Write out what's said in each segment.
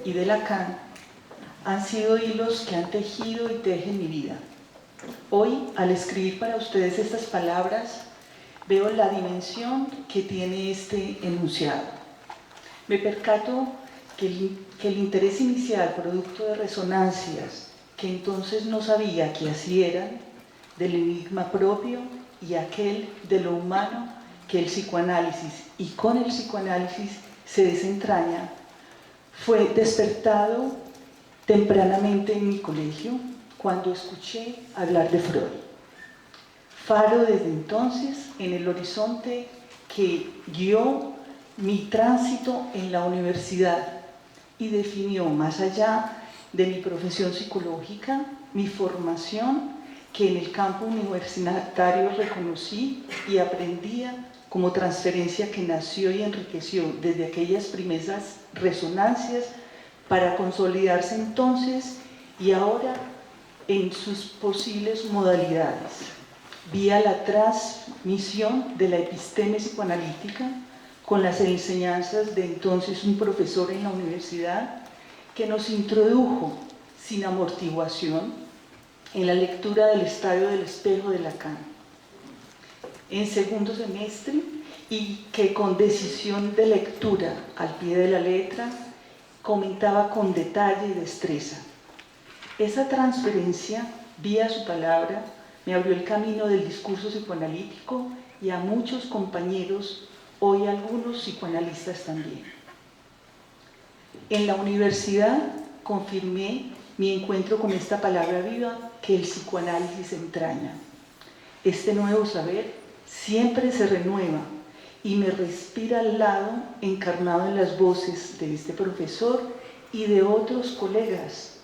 y de Lacan han sido hilos que han tejido y tejen mi vida. Hoy, al escribir para ustedes estas palabras, veo la dimensión que tiene este enunciado. Me percato que el interés inicial, producto de resonancias que entonces no sabía que así eran, del enigma propio y aquel de lo humano que el psicoanálisis y con el psicoanálisis se desentraña, fue despertado tempranamente en mi colegio cuando escuché hablar de Freud. Faro desde entonces en el horizonte que guió mi tránsito en la universidad y definió, más allá de mi profesión psicológica, mi formación que en el campo universitario reconocí y aprendía como transferencia que nació y enriqueció desde aquellas primeras resonancias para consolidarse entonces y ahora en sus posibles modalidades, vía la transmisión de la episteme psicoanalítica con las enseñanzas de entonces un profesor en la universidad que nos introdujo sin amortiguación en la lectura del Estadio del Espejo de Lacan en segundo semestre y que con decisión de lectura al pie de la letra comentaba con detalle y destreza. Esa transferencia, vía su palabra, me abrió el camino del discurso psicoanalítico y a muchos compañeros, hoy algunos psicoanalistas también. En la universidad confirmé mi encuentro con esta palabra viva que el psicoanálisis entraña. Este nuevo saber siempre se renueva y me respira al lado, encarnado en las voces de este profesor y de otros colegas,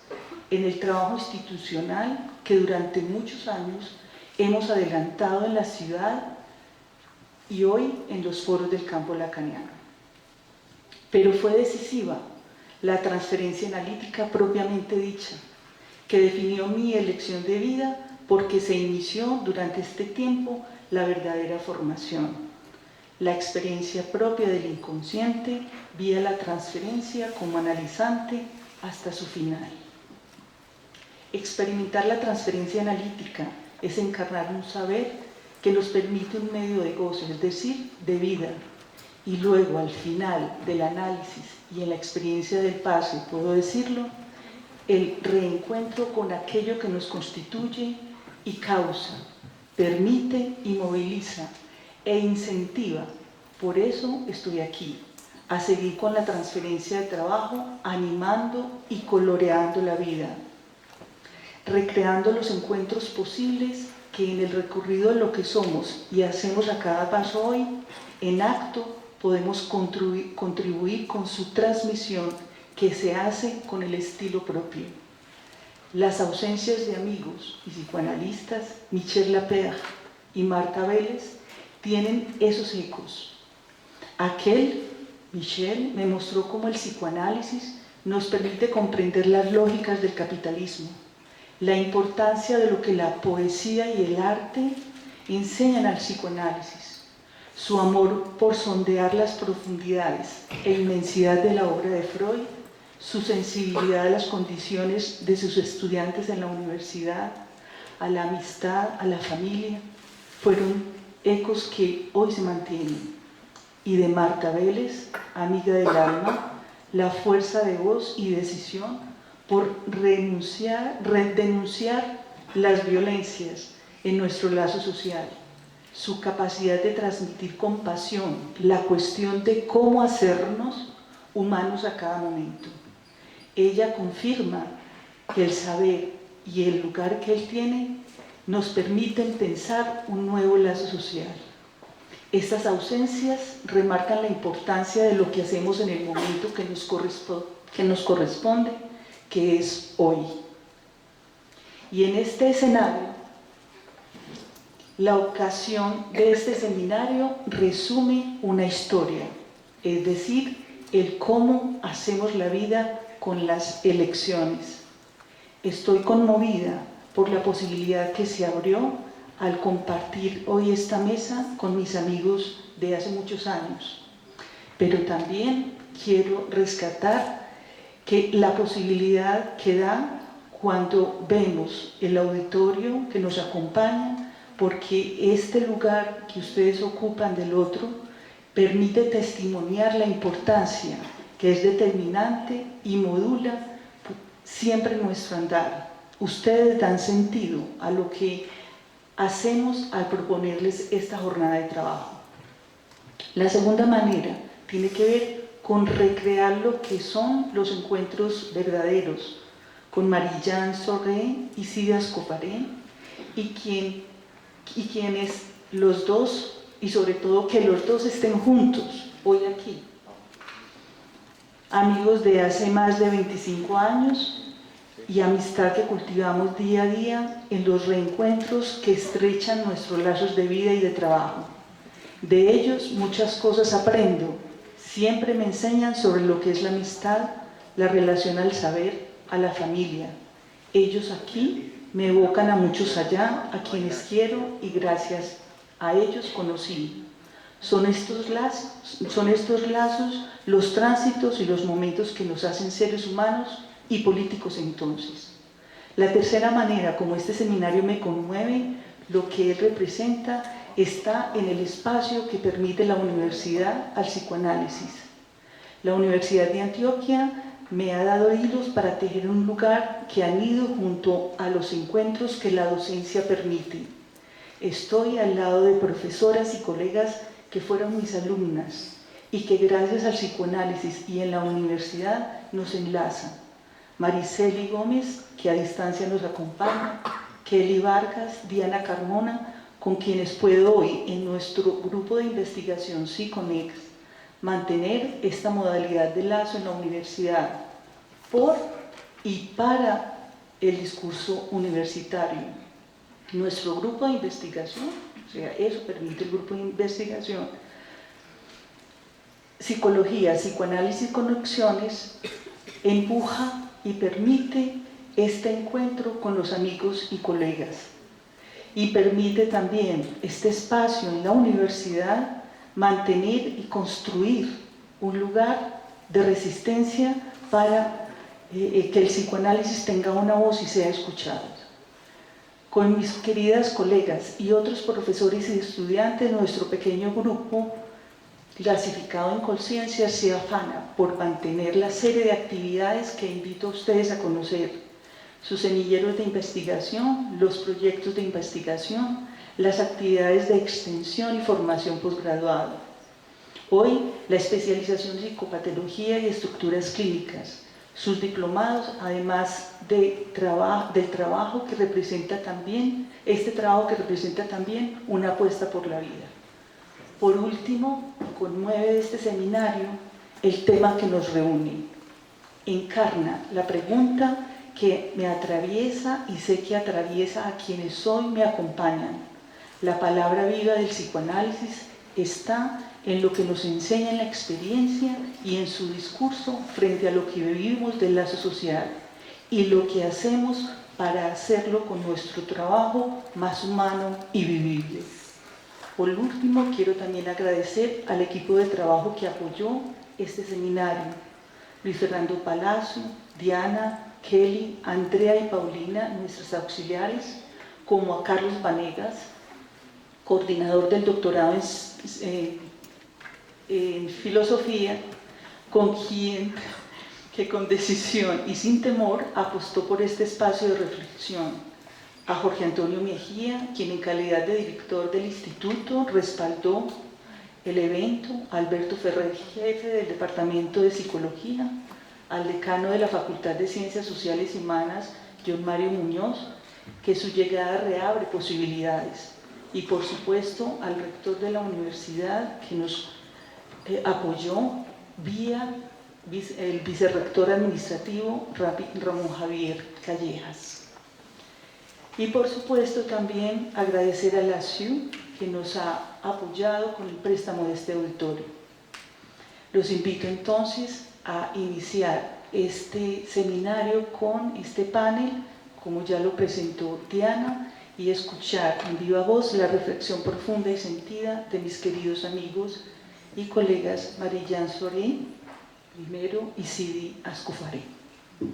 en el trabajo institucional que durante muchos años hemos adelantado en la ciudad y hoy en los foros del campo lacaniano. Pero fue decisiva la transferencia analítica propiamente dicha, que definió mi elección de vida porque se inició durante este tiempo la verdadera formación, la experiencia propia del inconsciente vía la transferencia como analizante hasta su final. Experimentar la transferencia analítica es encarnar un saber que nos permite un medio de gozo, es decir, de vida, y luego al final del análisis y en la experiencia del pase, puedo decirlo, el reencuentro con aquello que nos constituye y causa, permite y moviliza e incentiva. Por eso estoy aquí, a seguir con la transferencia de trabajo, animando y coloreando la vida, recreando los encuentros posibles que en el recorrido de lo que somos y hacemos a cada paso hoy, en acto podemos contribuir con su transmisión que se hace con el estilo propio. Las ausencias de amigos y psicoanalistas, Michel Lapierre y Marta Vélez, tienen esos ecos. Aquel, Michel, me mostró cómo el psicoanálisis nos permite comprender las lógicas del capitalismo, la importancia de lo que la poesía y el arte enseñan al psicoanálisis, su amor por sondear las profundidades e inmensidad de la obra de Freud, su sensibilidad a las condiciones de sus estudiantes en la universidad, a la amistad, a la familia, fueron ecos que hoy se mantienen. Y de Marta Vélez, amiga del alma, la fuerza de voz y decisión por denunciar las violencias en nuestro lazo social, su capacidad de transmitir con pasión la cuestión de cómo hacernos humanos a cada momento. Ella confirma que el saber y el lugar que él tiene nos permiten pensar un nuevo lazo social. Estas ausencias remarcan la importancia de lo que hacemos en el momento que nos corresponde, que es hoy. Y en este escenario, la ocasión de este seminario resume una historia, es decir, el cómo hacemos la vida con las elecciones. Estoy conmovida por la posibilidad que se abrió al compartir hoy esta mesa con mis amigos de hace muchos años, pero también quiero rescatar que la posibilidad que da cuando vemos el auditorio que nos acompaña, porque este lugar que ustedes ocupan del otro permite testimoniar la importancia que es determinante y modula siempre nuestro andar. Ustedes dan sentido a lo que hacemos al proponerles esta jornada de trabajo. La segunda manera tiene que ver con recrear lo que son los encuentros verdaderos con Marie-Jeanne Soré y Sidi Ascofaré, y quienes los dos, y sobre todo que los dos estén juntos hoy aquí. Amigos de hace más de 25 años y amistad que cultivamos día a día en los reencuentros que estrechan nuestros lazos de vida y de trabajo. De ellos muchas cosas aprendo, siempre me enseñan sobre lo que es la amistad, la relación al saber, a la familia. Ellos aquí me evocan a muchos allá, a quienes quiero y gracias a ellos conocí. Son estos lazos los tránsitos y los momentos que nos hacen seres humanos y políticos entonces. La tercera manera como este seminario me conmueve, lo que él representa, está en el espacio que permite la universidad al psicoanálisis. La Universidad de Antioquia me ha dado hilos para tejer un lugar que anido junto a los encuentros que la docencia permite. Estoy al lado de profesoras y colegas que fueron mis alumnas y que gracias al psicoanálisis y en la universidad nos enlazan. Mariceli Gómez, que a distancia nos acompaña, Kelly Vargas, Diana Carmona, con quienes puedo hoy en nuestro grupo de investigación Psiconex mantener esta modalidad de lazo en la universidad por y para el discurso universitario. Nuestro grupo de investigación, o sea, eso permite el grupo de investigación, Psicología, Psicoanálisis y Conexiones, empuja y permite este encuentro con los amigos y colegas. Y permite también este espacio en la universidad mantener y construir un lugar de resistencia para que el psicoanálisis tenga una voz y sea escuchado. Con mis queridas colegas y otros profesores y estudiantes, nuestro pequeño grupo clasificado en conciencia se afana por mantener la serie de actividades que invito a ustedes a conocer: sus semilleros de investigación, los proyectos de investigación, las actividades de extensión y formación posgraduada. Hoy, la especialización en psicopatología y estructuras clínicas, sus diplomados, además del trabajo que representa también, una apuesta por la vida. Por último, conmueve de este seminario el tema que nos reúne. Encarna la pregunta que me atraviesa y sé que atraviesa a quienes hoy me acompañan. La palabra viva del psicoanálisis está en lo que nos enseña en la experiencia y en su discurso frente a lo que vivimos del lazo social y lo que hacemos para hacerlo con nuestro trabajo más humano y vivible. Por último, quiero también agradecer al equipo de trabajo que apoyó este seminario: Luis Fernando Palacio, Diana, Kelly, Andrea y Paulina, nuestras auxiliares, como a Carlos Vanegas, coordinador del doctorado en filosofía, con quien que con decisión y sin temor apostó por este espacio de reflexión. A Jorge Antonio Mejía, quien en calidad de director del instituto respaldó el evento, a Alberto Ferrer, jefe del Departamento de Psicología, al decano de la Facultad de Ciencias Sociales y Humanas, John Mario Muñoz, que su llegada reabre posibilidades, y por supuesto al rector de la universidad, que nos apoyó vía el vicerrector administrativo Ramón Javier Callejas. Y por supuesto también agradecer a la SIU, que nos ha apoyado con el préstamo de este auditorio. Los invito entonces a iniciar este seminario con este panel, como ya lo presentó Diana, y escuchar en viva voz la reflexión profunda y sentida de mis queridos amigos y colegas Marie-Jeanne Soré, primero, y Sidi Ascofaré. Y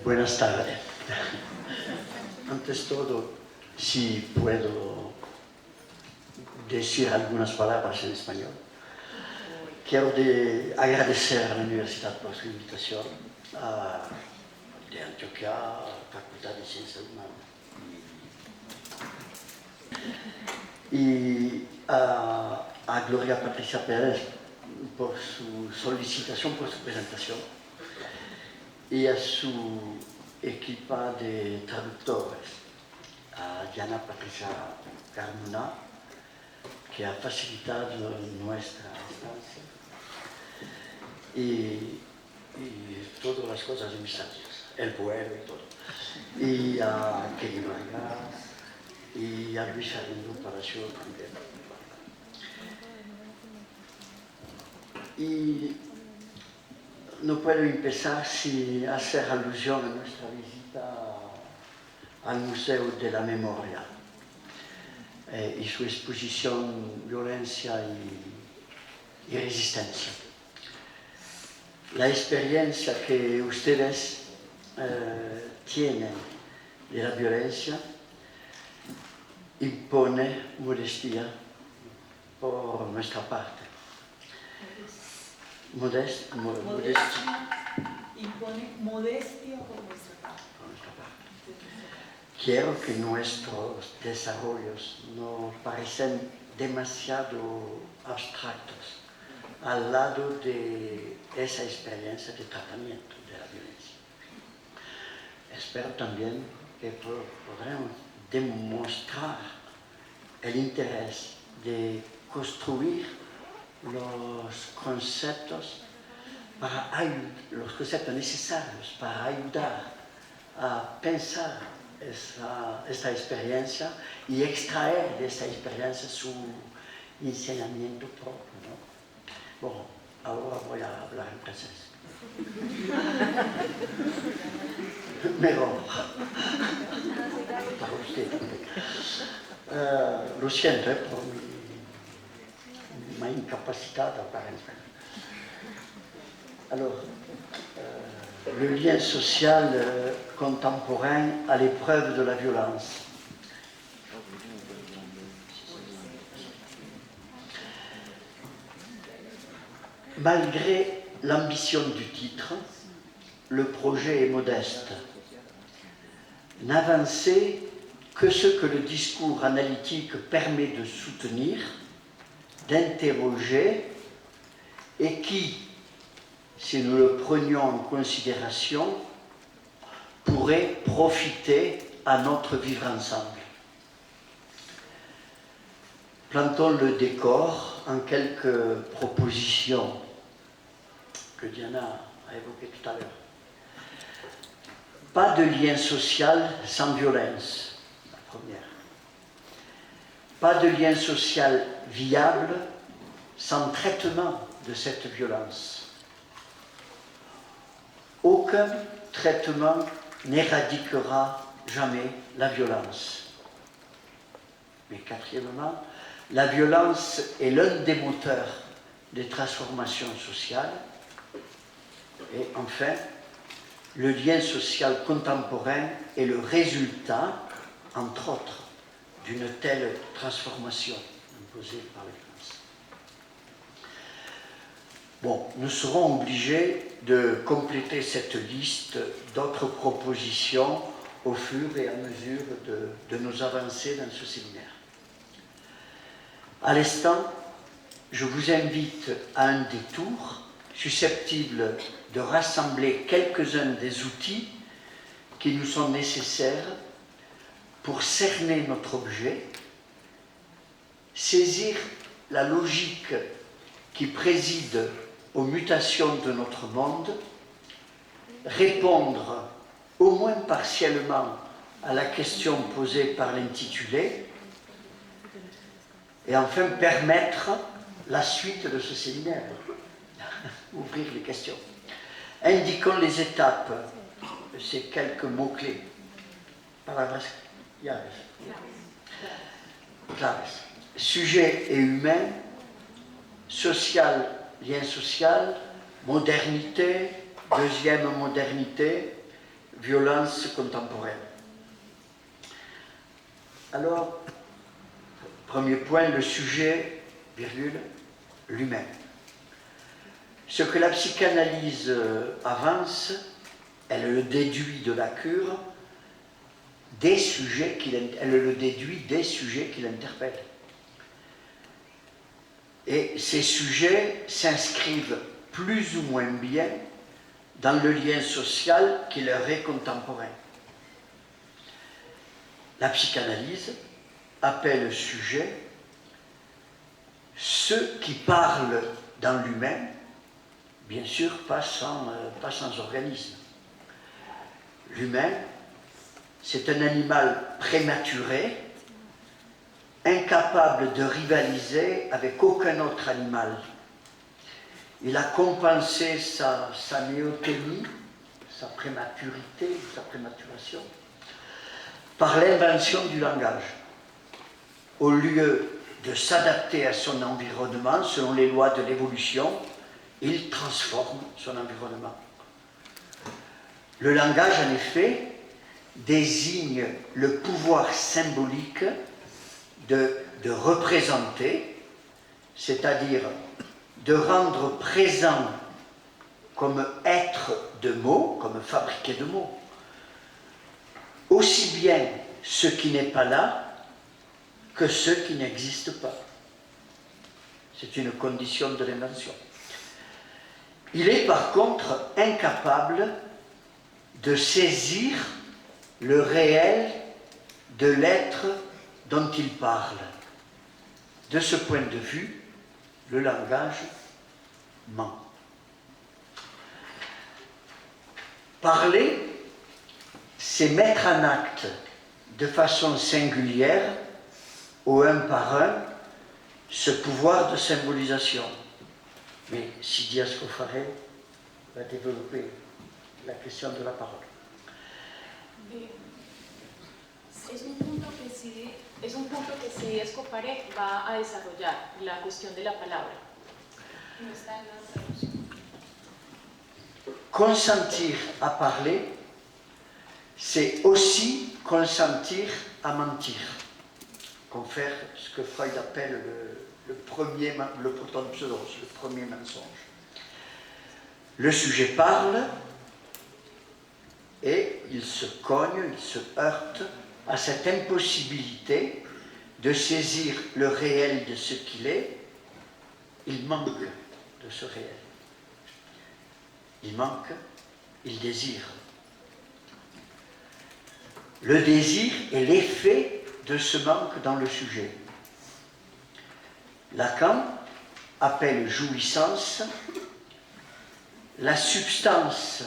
buenas tardes. Antes todo, si puedo decir algunas palabras en español. Quiero agradecer a la universidad por su invitación de Antioquia, Facultad de Ciencias Humanas. Y a Gloria Patricia Pérez por su solicitación, por su presentación. Y a su equipa de traductores, a Diana Patricia Carmona, que ha facilitado nuestra estancia, y todas las cosas necesarias, el vuelo y todo. Y a Kelly Vargas y a Luis Arendo Palacio también. Y no puedo empezar sin hacer alusión a nuestra visita al Museo de la Memoria y su exposición Violencia y Resistencia. La experiencia que ustedes tienen de la violencia impone modestia por nuestra parte. Modestia impone modestia por nuestra parte. Quiero que nuestros desarrollos no parecen demasiado abstractos al lado de esa experiencia de tratamiento de la violencia. Espero también que podremos demostrar el interés de construir los conceptos necesarios para ayudar a pensar esta experiencia y extraer de esta experiencia su enseñamiento propio, ¿no? Bueno, ahora voy a hablar en francés. Mejor. Para usted. Lo siento por mi incapacidad para entender. Alors, le lien social contemporain à l'épreuve de la violence. Malgré l'ambition du titre, le projet est modeste. N'avancer que ce que le discours analytique permet de soutenir, d'interroger, et qui, si nous le prenions en considération, pourrait profiter à notre vivre ensemble. Plantons le décor en quelques propositions que Diana a évoquées tout à l'heure. Pas de lien social sans violence, la première. Pas de lien social viable sans traitement de cette violence. Aucun traitement n'éradiquera jamais la violence. Mais quatrièmement, la violence est l'un des moteurs des transformations sociales. Et enfin, le lien social contemporain est le résultat, entre autres, d'une telle transformation imposée par les France. Bon, nous serons obligés de compléter cette liste d'autres propositions au fur et à mesure de nos avancées dans ce séminaire. À l'instant, je vous invite à un détour susceptible de rassembler quelques-uns des outils qui nous sont nécessaires pour cerner notre objet, saisir la logique qui préside aux mutations de notre monde, répondre au moins partiellement à la question posée par l'intitulé, et enfin permettre la suite de ce séminaire. Ouvrir les questions. Indiquons les étapes, ces quelques mots-clés. Palabras claves. Sujet et humain, social, lien social, modernité, deuxième modernité, violence contemporaine. Alors, premier point, le sujet, virgule, l'humain. Ce que la psychanalyse avance, elle le déduit de la cure, elle le déduit des sujets qui l'interpellent. Et ces sujets s'inscrivent plus ou moins bien dans le lien social qui leur est contemporain. La psychanalyse appelle sujet ceux qui parlent dans l'humain, bien sûr pas sans organisme. L'humain, c'est un animal prématuré, incapable de rivaliser avec aucun autre animal. Il a compensé sa néoténie, sa prématurité, sa prématuration, par l'invention du langage. Au lieu de s'adapter à son environnement selon les lois de l'évolution, il transforme son environnement. Le langage, en effet, désigne le pouvoir symbolique de représenter, c'est-à-dire de rendre présent comme être de mots, comme fabriquer de mots, aussi bien ce qui n'est pas là que ce qui n'existe pas. C'est une condition de l'invention. Il est par contre incapable de saisir le réel de l'être dont il parle. De ce point de vue, le langage ment. Parler, c'est mettre en acte de façon singulière, au un par un, ce pouvoir de symbolisation. Mais Sidia Scoffaré va développer la question de la parole. Es un punto que Sidia Scoffaré va a desarrollar, la cuestión de la palabra. No está en la traducción. Consentir à parler, c'est aussi consentir à mentir. Confère ce que Freud appelle le premier mensonge. Le sujet parle et il se cogne, il se heurte à cette impossibilité de saisir le réel de ce qu'il est. Il manque de ce réel. Il manque, il désire. Le désir est l'effet de ce manque dans le sujet. Lacan appelle jouissance la substance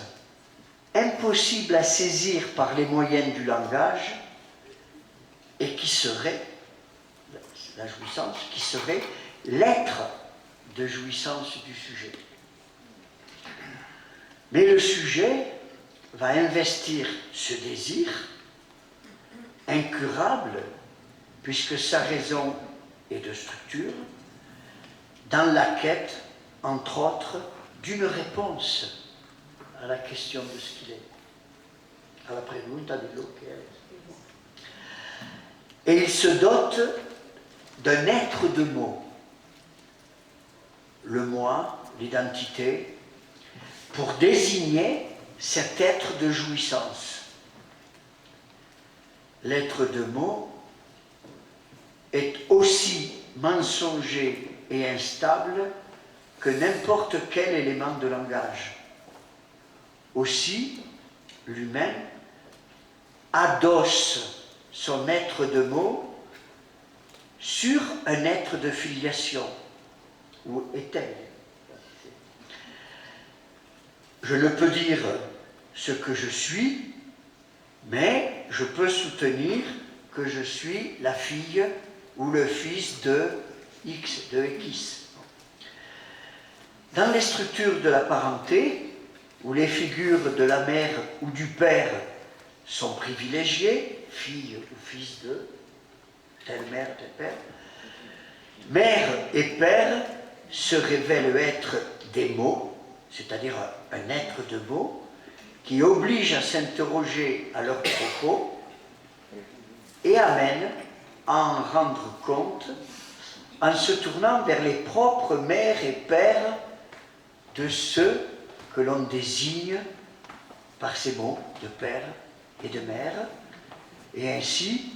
impossible à saisir par les moyens du langage et qui serait, la jouissance, qui serait l'être de jouissance du sujet. Mais le sujet va investir ce désir incurable, puisque sa raison est de structure, dans la quête, entre autres, d'une réponse à la question de ce qu'il est, à la pregunta de lo que es. Et il se dote d'un être de mots, le moi, l'identité, pour désigner cet être de jouissance. L'être de mots est aussi mensonger et instable que n'importe quel élément de langage. Aussi, l'humain adosse son être de mots sur un être de filiation, ou est-elle. Je ne peux dire ce que je suis, mais je peux soutenir que je suis la fille ou le fils de X, de X. Dans les structures de la parenté, où les figures de la mère ou du père sont privilégiées, fille ou fils de telle mère, tel père, mère et père se révèlent être des mots, c'est-à-dire un être de mots, qui oblige à s'interroger à leurs propos et amène à en rendre compte en se tournant vers les propres mères et pères de ceux que l'on désigne par ces mots de père et de mère, et ainsi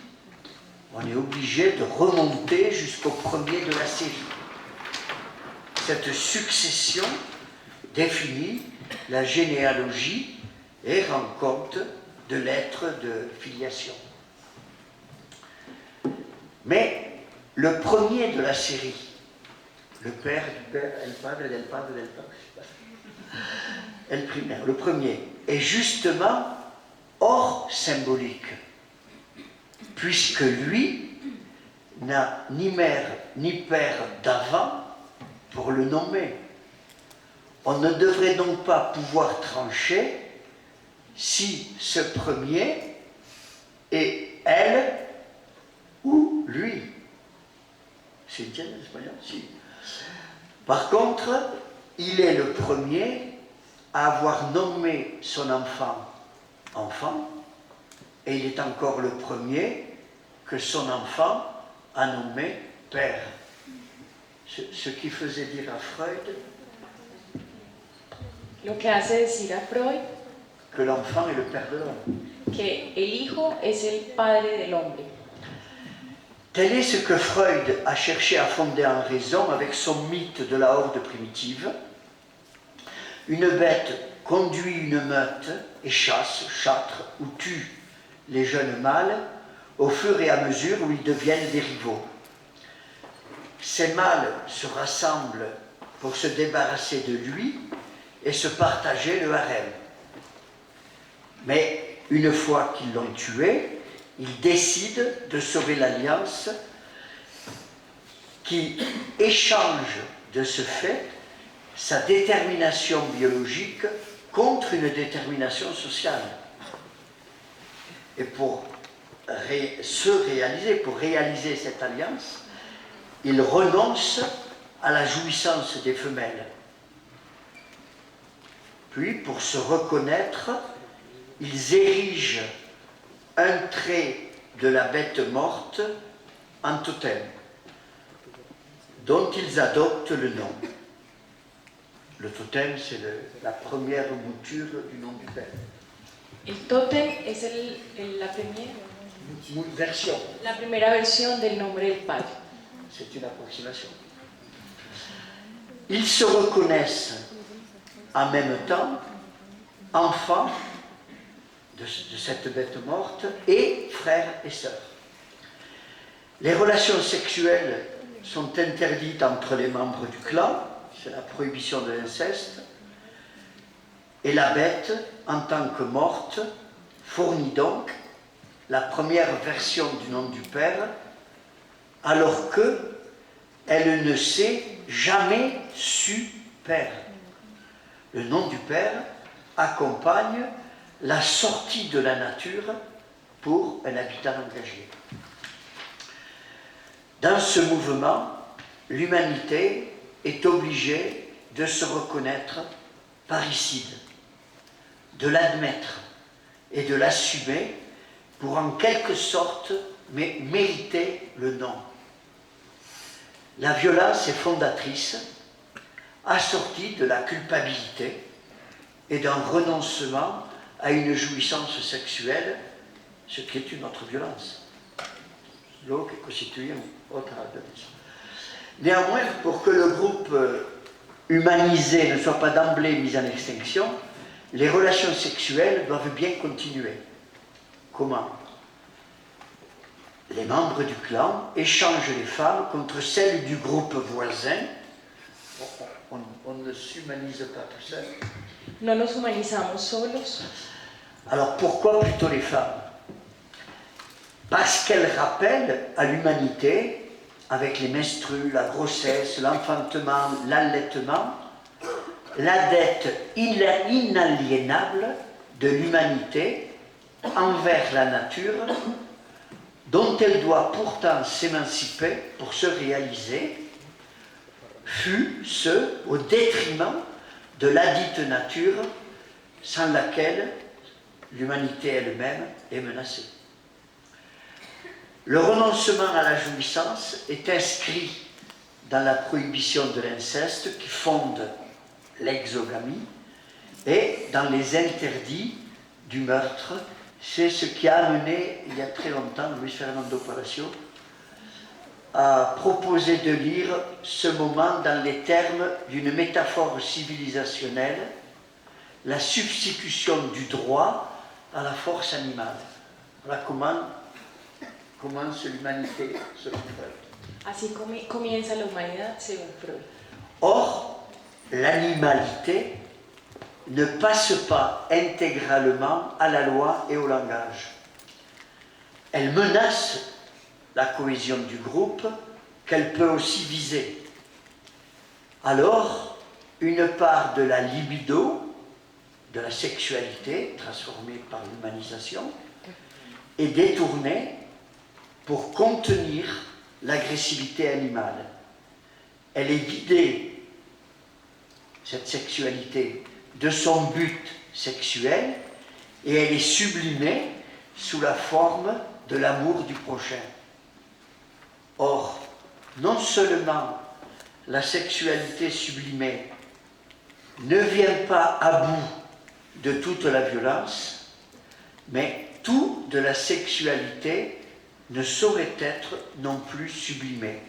on est obligé de remonter jusqu'au premier de la série. Cette succession définit la généalogie et rend compte de l'être de filiation. Mais le premier de la série, le père du père, el padre del padre del padre, el primaire, le premier, est justement hors symbolique, puisque lui n'a ni mère ni père d'avant pour le nommer. On ne devrait donc pas pouvoir trancher si ce premier est elle ou lui. C'est bien en espagnol, si. Par contre, il est le premier à avoir nommé son enfant enfant, et il est encore le premier que son enfant a nommé père. Ce qui faisait dire à Freud Lo que hace decir a Freud que l'enfant est le père de l'homme. que el hijo es el padre del hombre. Tel est ce que Freud a cherché à fonder en raison avec son mythe de la horde primitive. Une bête conduit une meute et chasse, châtre ou tue les jeunes mâles au fur et à mesure où ils deviennent des rivaux. Ces mâles se rassemblent pour se débarrasser de lui et se partager le harem. Mais une fois qu'ils l'ont tué, ils décident de sauver l'alliance qui échange de ce fait sa détermination biologique contre une détermination sociale. Et pour réaliser cette alliance, ils renoncent à la jouissance des femelles. Puis, pour se reconnaître, ils érigent un trait de la bête morte en totem, dont ils adoptent le nom. Le totem, c'est la première mouture du nom du père. El tótem es Version. la primera versión del nombre del padre. C'est une approximation. Ils se reconnaissent en même temps enfants de cette bête morte et frères et sœurs. Les relations sexuelles sont interdites entre les membres du clan, c'est la prohibition de l'inceste, et la bête, en tant que morte, fournit donc la première version du nom du père, alors qu'elle ne s'est jamais su père. Le nom du père accompagne la sortie de la nature pour un habitat engagé. Dans ce mouvement, l'humanité est obligée de se reconnaître parricide, de l'admettre et de l'assumer pour en quelque sorte mériter le nom. La violence est fondatrice, assortie de la culpabilité et d'un renoncement à une jouissance sexuelle, ce qui est une autre violence. Lo que constitue autre violence. Néanmoins, pour que le groupe humanisé ne soit pas d'emblée mis en extinction, les relations sexuelles doivent bien continuer. Comment? Les membres du clan échangent les femmes contre celles du groupe voisin. On ne s'humanise pas tout seul. No nos humanizamos solos. Alors pourquoi plutôt les femmes? Parce qu'elles rappellent à l'humanité, avec les menstrues, la grossesse, l'enfantement, l'allaitement, la dette inaliénable de l'humanité envers la nature, dont elle doit pourtant s'émanciper pour se réaliser, fut ce au détriment de ladite nature sans laquelle l'humanité elle-même est menacée. Le renoncement à la jouissance est inscrit dans la prohibition de l'inceste qui fonde l'exogamie et dans les interdits du meurtre. C'est ce qui a amené, il y a très longtemps, Luis Fernando Palacio à proposer de lire ce moment dans les termes d'une métaphore civilisationnelle, la substitution du droit à la force animale. Voilà comment commence l'humanité selon Freud. Así comienza la humanidad según Freud. Or, l'animalité ne passe pas intégralement à la loi et au langage. Elle menace la cohésion du groupe qu'elle peut aussi viser. Alors, une part de la libido, de la sexualité, transformée par l'humanisation, est détournée pour contenir l'agressivité animale. Elle est vidée, cette sexualité, de son but sexuel et elle est sublimée sous la forme de l'amour du prochain. Or, non seulement la sexualité sublimée ne vient pas à bout de toute la violence, mais tout de la sexualité ne saurait être non plus sublimé.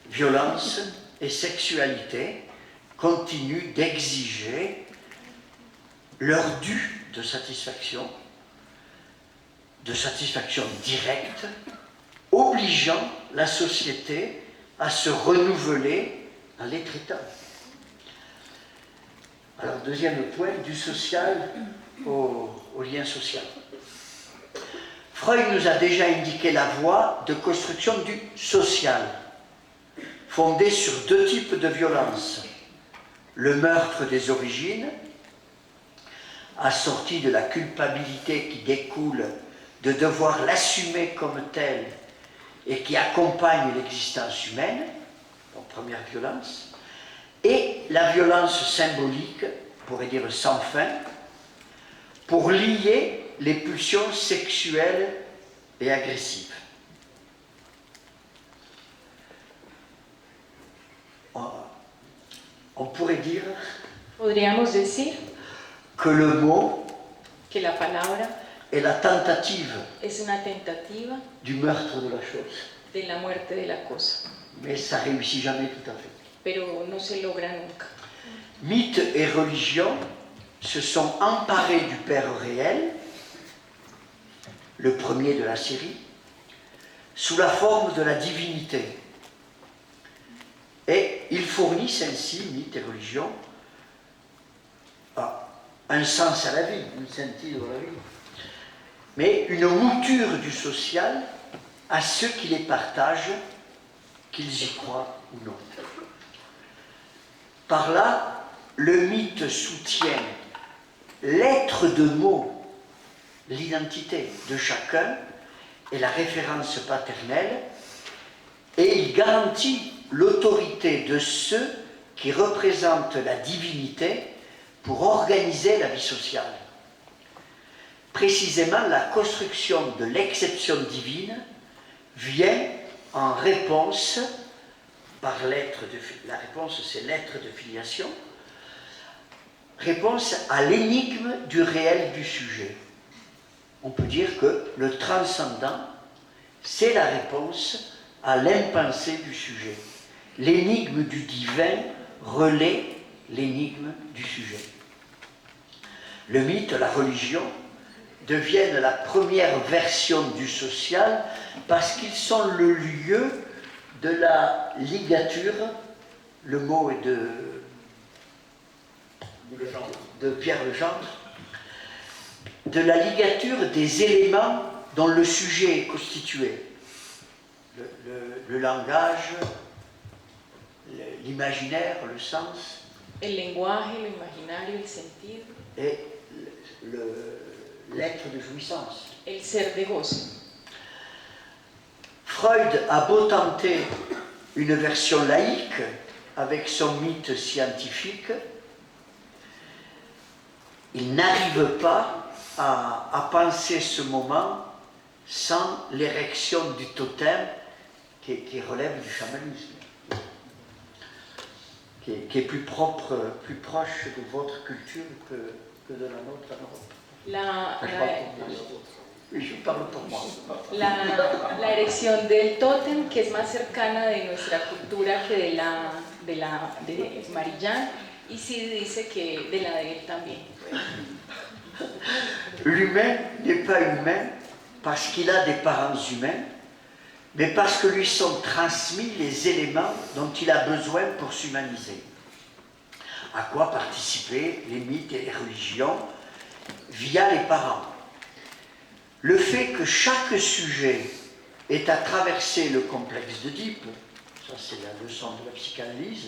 Violence et sexualité continuent d'exiger leur dû de satisfaction directe, obligeant la société à se renouveler en les traitant. Alors, deuxième point, du social au lien social. Freud nous a déjà indiqué la voie de construction du social, fondée sur deux types de violences. Le meurtre des origines, assorti de la culpabilité qui découle de devoir l'assumer comme tel et qui accompagne l'existence humaine, donc première violence, et la violence symbolique, on pourrait dire sans fin, pour lier les pulsions sexuelles et agressives. On pourrait dire Podríamos decir que le mot que la palabra est la tentative es una tentativa du meurtre de la chose. de la muerte de la cosa, Mais ça ne réussit jamais tout à fait. pero no se logra nunca. Mythe et religion se sont emparés du Père réel, le premier de la série, sous la forme de la divinité. Et ils fournissent ainsi, mythe et religion, un sens à la vie, une scintille dans la vie, mais une mouture du social à ceux qui les partagent, qu'ils y croient ou non. Par là, le mythe soutient l'être de mot, l'identité de chacun et la référence paternelle, et il garantit l'autorité de ceux qui représentent la divinité pour organiser la vie sociale. Précisément, la construction de l'exception divine vient en réponse, par la réponse c'est l'être de filiation, réponse à l'énigme du réel du sujet. On peut dire que le transcendant, c'est la réponse à l'impensé du sujet. L'énigme du divin relaie l'énigme du sujet. Le mythe, la religion, deviennent la première version du social parce qu'ils sont le lieu de la ligature, le mot est de Pierre Legendre, de la ligature des éléments dont le sujet est constitué. Le langage, l'imaginaire, le sens, El lenguaje, lo imaginario, el sentido, et l'être de jouissance. el ser de goce. Freud a beau tenter une version laïque avec son mythe scientifique, il n'arrive pas à penser ce moment sans l'érection du totem qui relève du chamanisme, qui est plus proche de votre culture que de la nôtre en Europe. Je parle pour moi. La erección del tótem, que es más cercana de nuestra cultura que de Marijan, y sí dice que de la de él también. L'humain n'est pas humain parce qu'il a des parents humains, mais parce que lui sont transmis les éléments dont il a besoin pour s'humaniser. À quoi participer les mythes et les religions via les parents. Le fait que chaque sujet ait à traverser le complexe d'Oedipe, ça c'est la leçon de la psychanalyse,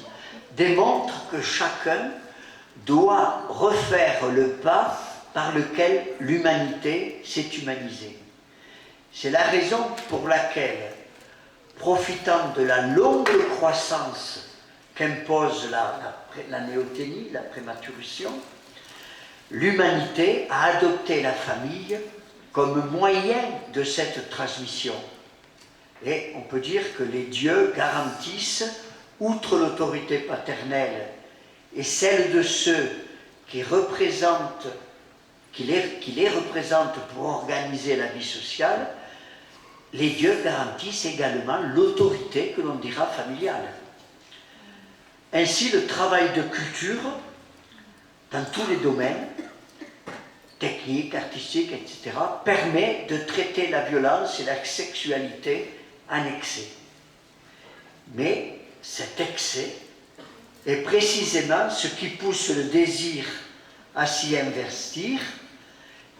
démontre que chacun doit refaire le pas par lequel l'humanité s'est humanisée. C'est la raison pour laquelle, profitant de la longue croissance qu'impose la néothénie, la prématuration, l'humanité a adopté la famille comme moyen de cette transmission. Et on peut dire que les dieux garantissent, outre l'autorité paternelle et celle de ceux qui les représentent pour organiser la vie sociale, les dieux garantissent également l'autorité que l'on dira familiale. Ainsi, le travail de culture, dans tous les domaines, techniques, artistiques, etc., permet de traiter la violence et la sexualité en excès. Mais cet excès est précisément ce qui pousse le désir à s'y investir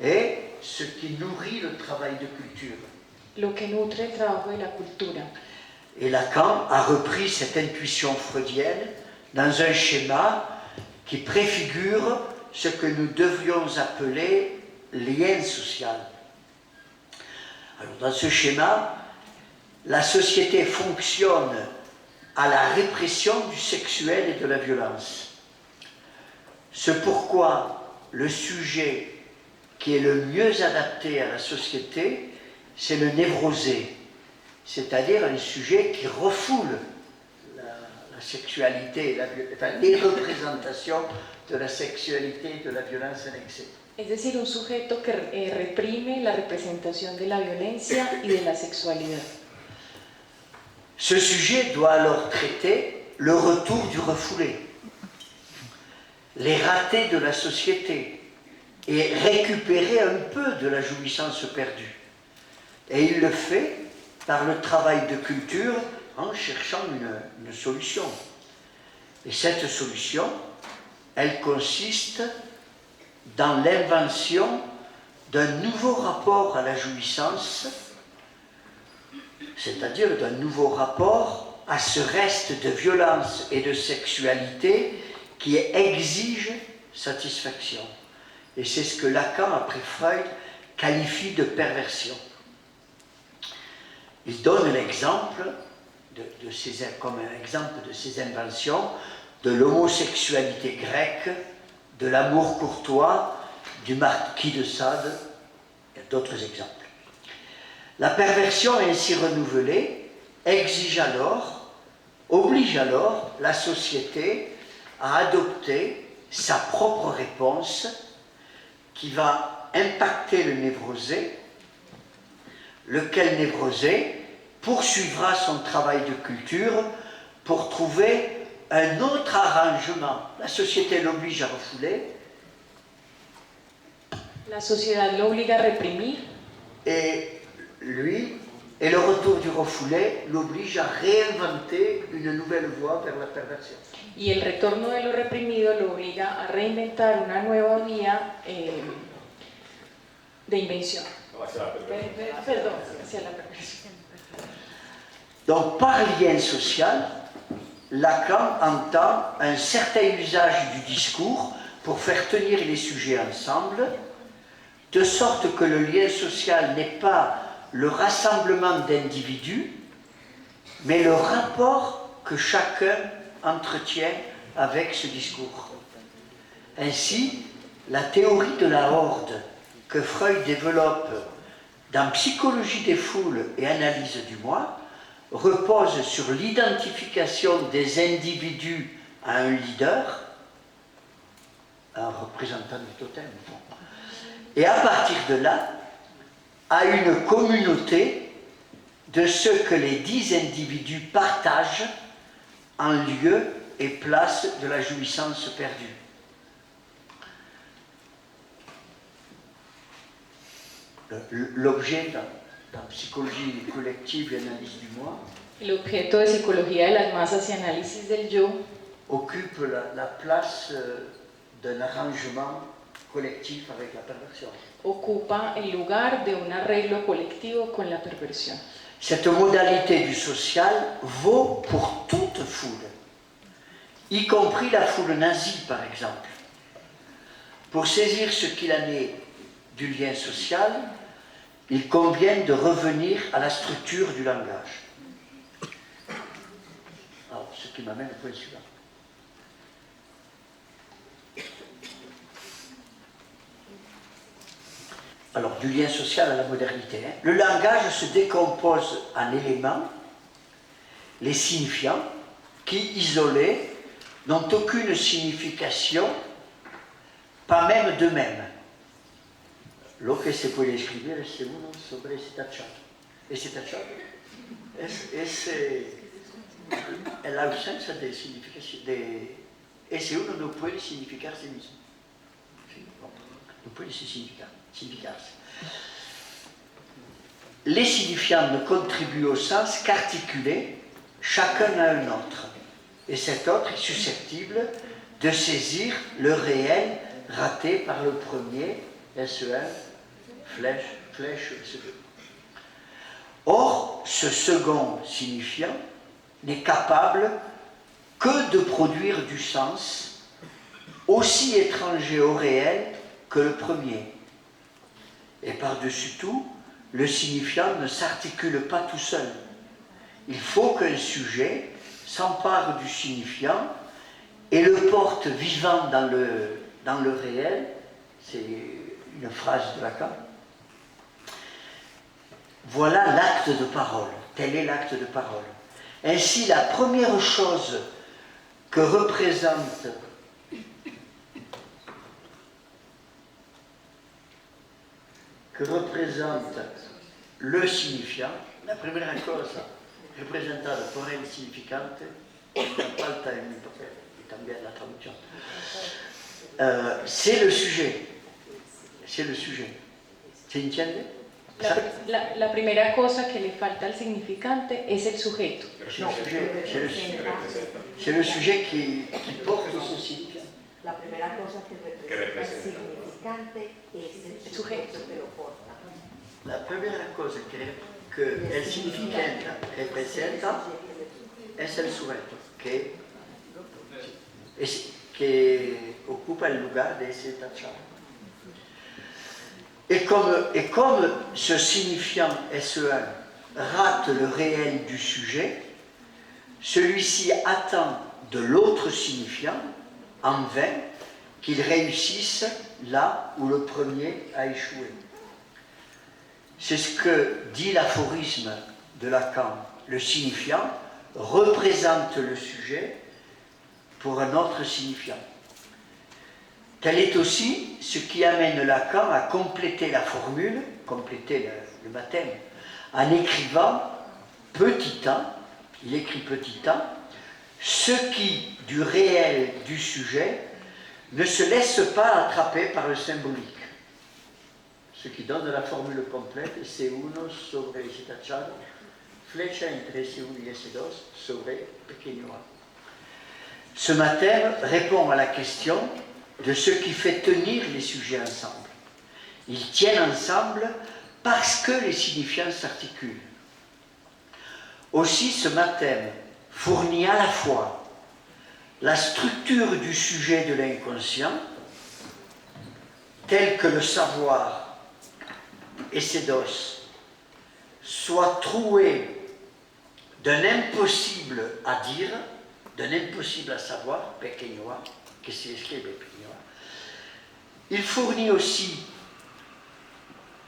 et ce qui nourrit le travail de culture. Lo que nutre el trabajo de la cultura. Et Lacan a repris cette intuition freudienne dans un schéma qui préfigure ce que nous devrions appeler lien social. Alors, dans ce schéma, la société fonctionne à la répression du sexuel et de la violence. C'est pourquoi le sujet qui est le mieux adapté à la société, c'est le névrosé, c'est-à-dire un sujet qui refoule la sexualité, les représentations de la sexualité et de la violence en excès. Es decir, un sujeto que reprime la representación de la violencia y de la sexualidad. Ce sujet doit alors traiter le retour du refoulé, les ratés de la société et récupérer un peu de la jouissance perdue. Et il le fait par le travail de culture en cherchant une solution. Et cette solution, elle consiste dans l'invention d'un nouveau rapport à la jouissance, c'est-à-dire d'un nouveau rapport à ce reste de violence et de sexualité qui exige satisfaction. Et c'est ce que Lacan, après Freud, qualifie de perversion. Il donne l'exemple comme un exemple de ces inventions de l'homosexualité grecque, de l'amour courtois, du marquis de Sade et d'autres exemples. La perversion ainsi renouvelée oblige alors la société à adopter sa propre réponse qui va impacter le névrosé, lequel névrosé poursuivra son travail de culture pour trouver un autre arrangement. La société l'oblige à refouler. La sociedad lo obliga a reprimir. Et le retour du refoulé l'oblige à réinventer une nouvelle voie vers la perversion. Y el retorno de lo reprimido lo obliga a reinventar una nueva vía de invención. Perdón, hacia la perversión. Donc, par lien social, Lacan entend un certain usage du discours pour faire tenir les sujets ensemble, de sorte que le lien social n'est pas le rassemblement d'individus, mais le rapport que chacun entretient avec ce discours. Ainsi, la théorie de la horde que Freud développe dans Psychologie des foules et Analyse du moi repose sur l'identification des individus à un leader, un représentant du totem, et à partir de là, à une communauté de ce que les 10 individus partagent en lieu et place de la jouissance perdue. L'objet dans psychologie collective et analyse du moi, El objeto de psicología de las masas y análisis del yo occupe la place d'un arrangement collectif avec la perversion. ocupa el lugar de un arreglo colectivo con la perversión. Cette modalité du social vaut pour toute foule, y compris la foule nazie par exemple. Pour saisir ce qu'il en est du lien social, il convient de revenir à la structure du langage. Alors, ce qui m'amène au point suivant. Alors, du lien social à la modernité. Le langage se décompose en éléments, les signifiants, qui, isolés, n'ont aucune signification, pas même d'eux-mêmes. Lo que se puede escribir es uno sobre ese tachado. Ese tachado es la ausencia de significación. Ese uno no puede significar sí mismo. No puede significarse. Les signifiants ne contribuent au sens qu'articulés, chacun à un autre. Et cet autre est susceptible de saisir le réel raté par le premier, SEL, flèche, SE2. Or, ce second signifiant n'est capable que de produire du sens aussi étranger au réel que le premier. Et par-dessus tout, le signifiant ne s'articule pas tout seul. Il faut qu'un sujet s'empare du signifiant et le porte vivant dans le réel. C'est une phrase de Lacan. Voilà l'acte de parole. Tel est l'acte de parole. Ainsi, la première chose que représente le signifiant, la primera cosa representada por el significante, falta en mi papel y también la traducción, c'est le sujet. C'est le sujet. ¿Se entiende? La primera cosa que le falta al significante es el sujeto. C'est le sujet qui porte ce signifiant. La primera cosa que representa el significante es el sujeto que lo porta. La primera cosa que el significante representa es el sujeto que ocupa el lugar de ese tachado. Et comme ce signifiant SE1 rate le réel du sujet, celui-ci attend de l'autre signifiant, en vain, qu'il réussisse là où le premier a échoué. C'est ce que dit l'aphorisme de Lacan. Le signifiant représente le sujet pour un autre signifiant. Tel est aussi ce qui amène Lacan à compléter la formule, compléter le baptême, en écrivant petit a, il écrit petit a, ce qui, du réel du sujet, ne se laisse pas attraper par le symbolique. Ce qui donne la formule complète, S1 sobre ese tachado, flecha entre S1 y S2 sobre pequeño a. Ce baptême répond à la question de ce qui fait tenir les sujets ensemble. Ils tiennent ensemble parce que les signifiants s'articulent. Aussi, ce baptême fournit à la fois la structure du sujet de l'inconscient, tel que le savoir et ses doses soient troués d'un impossible à dire, d'un impossible à savoir, pequeño, que si écrit pequeño. Il fournit aussi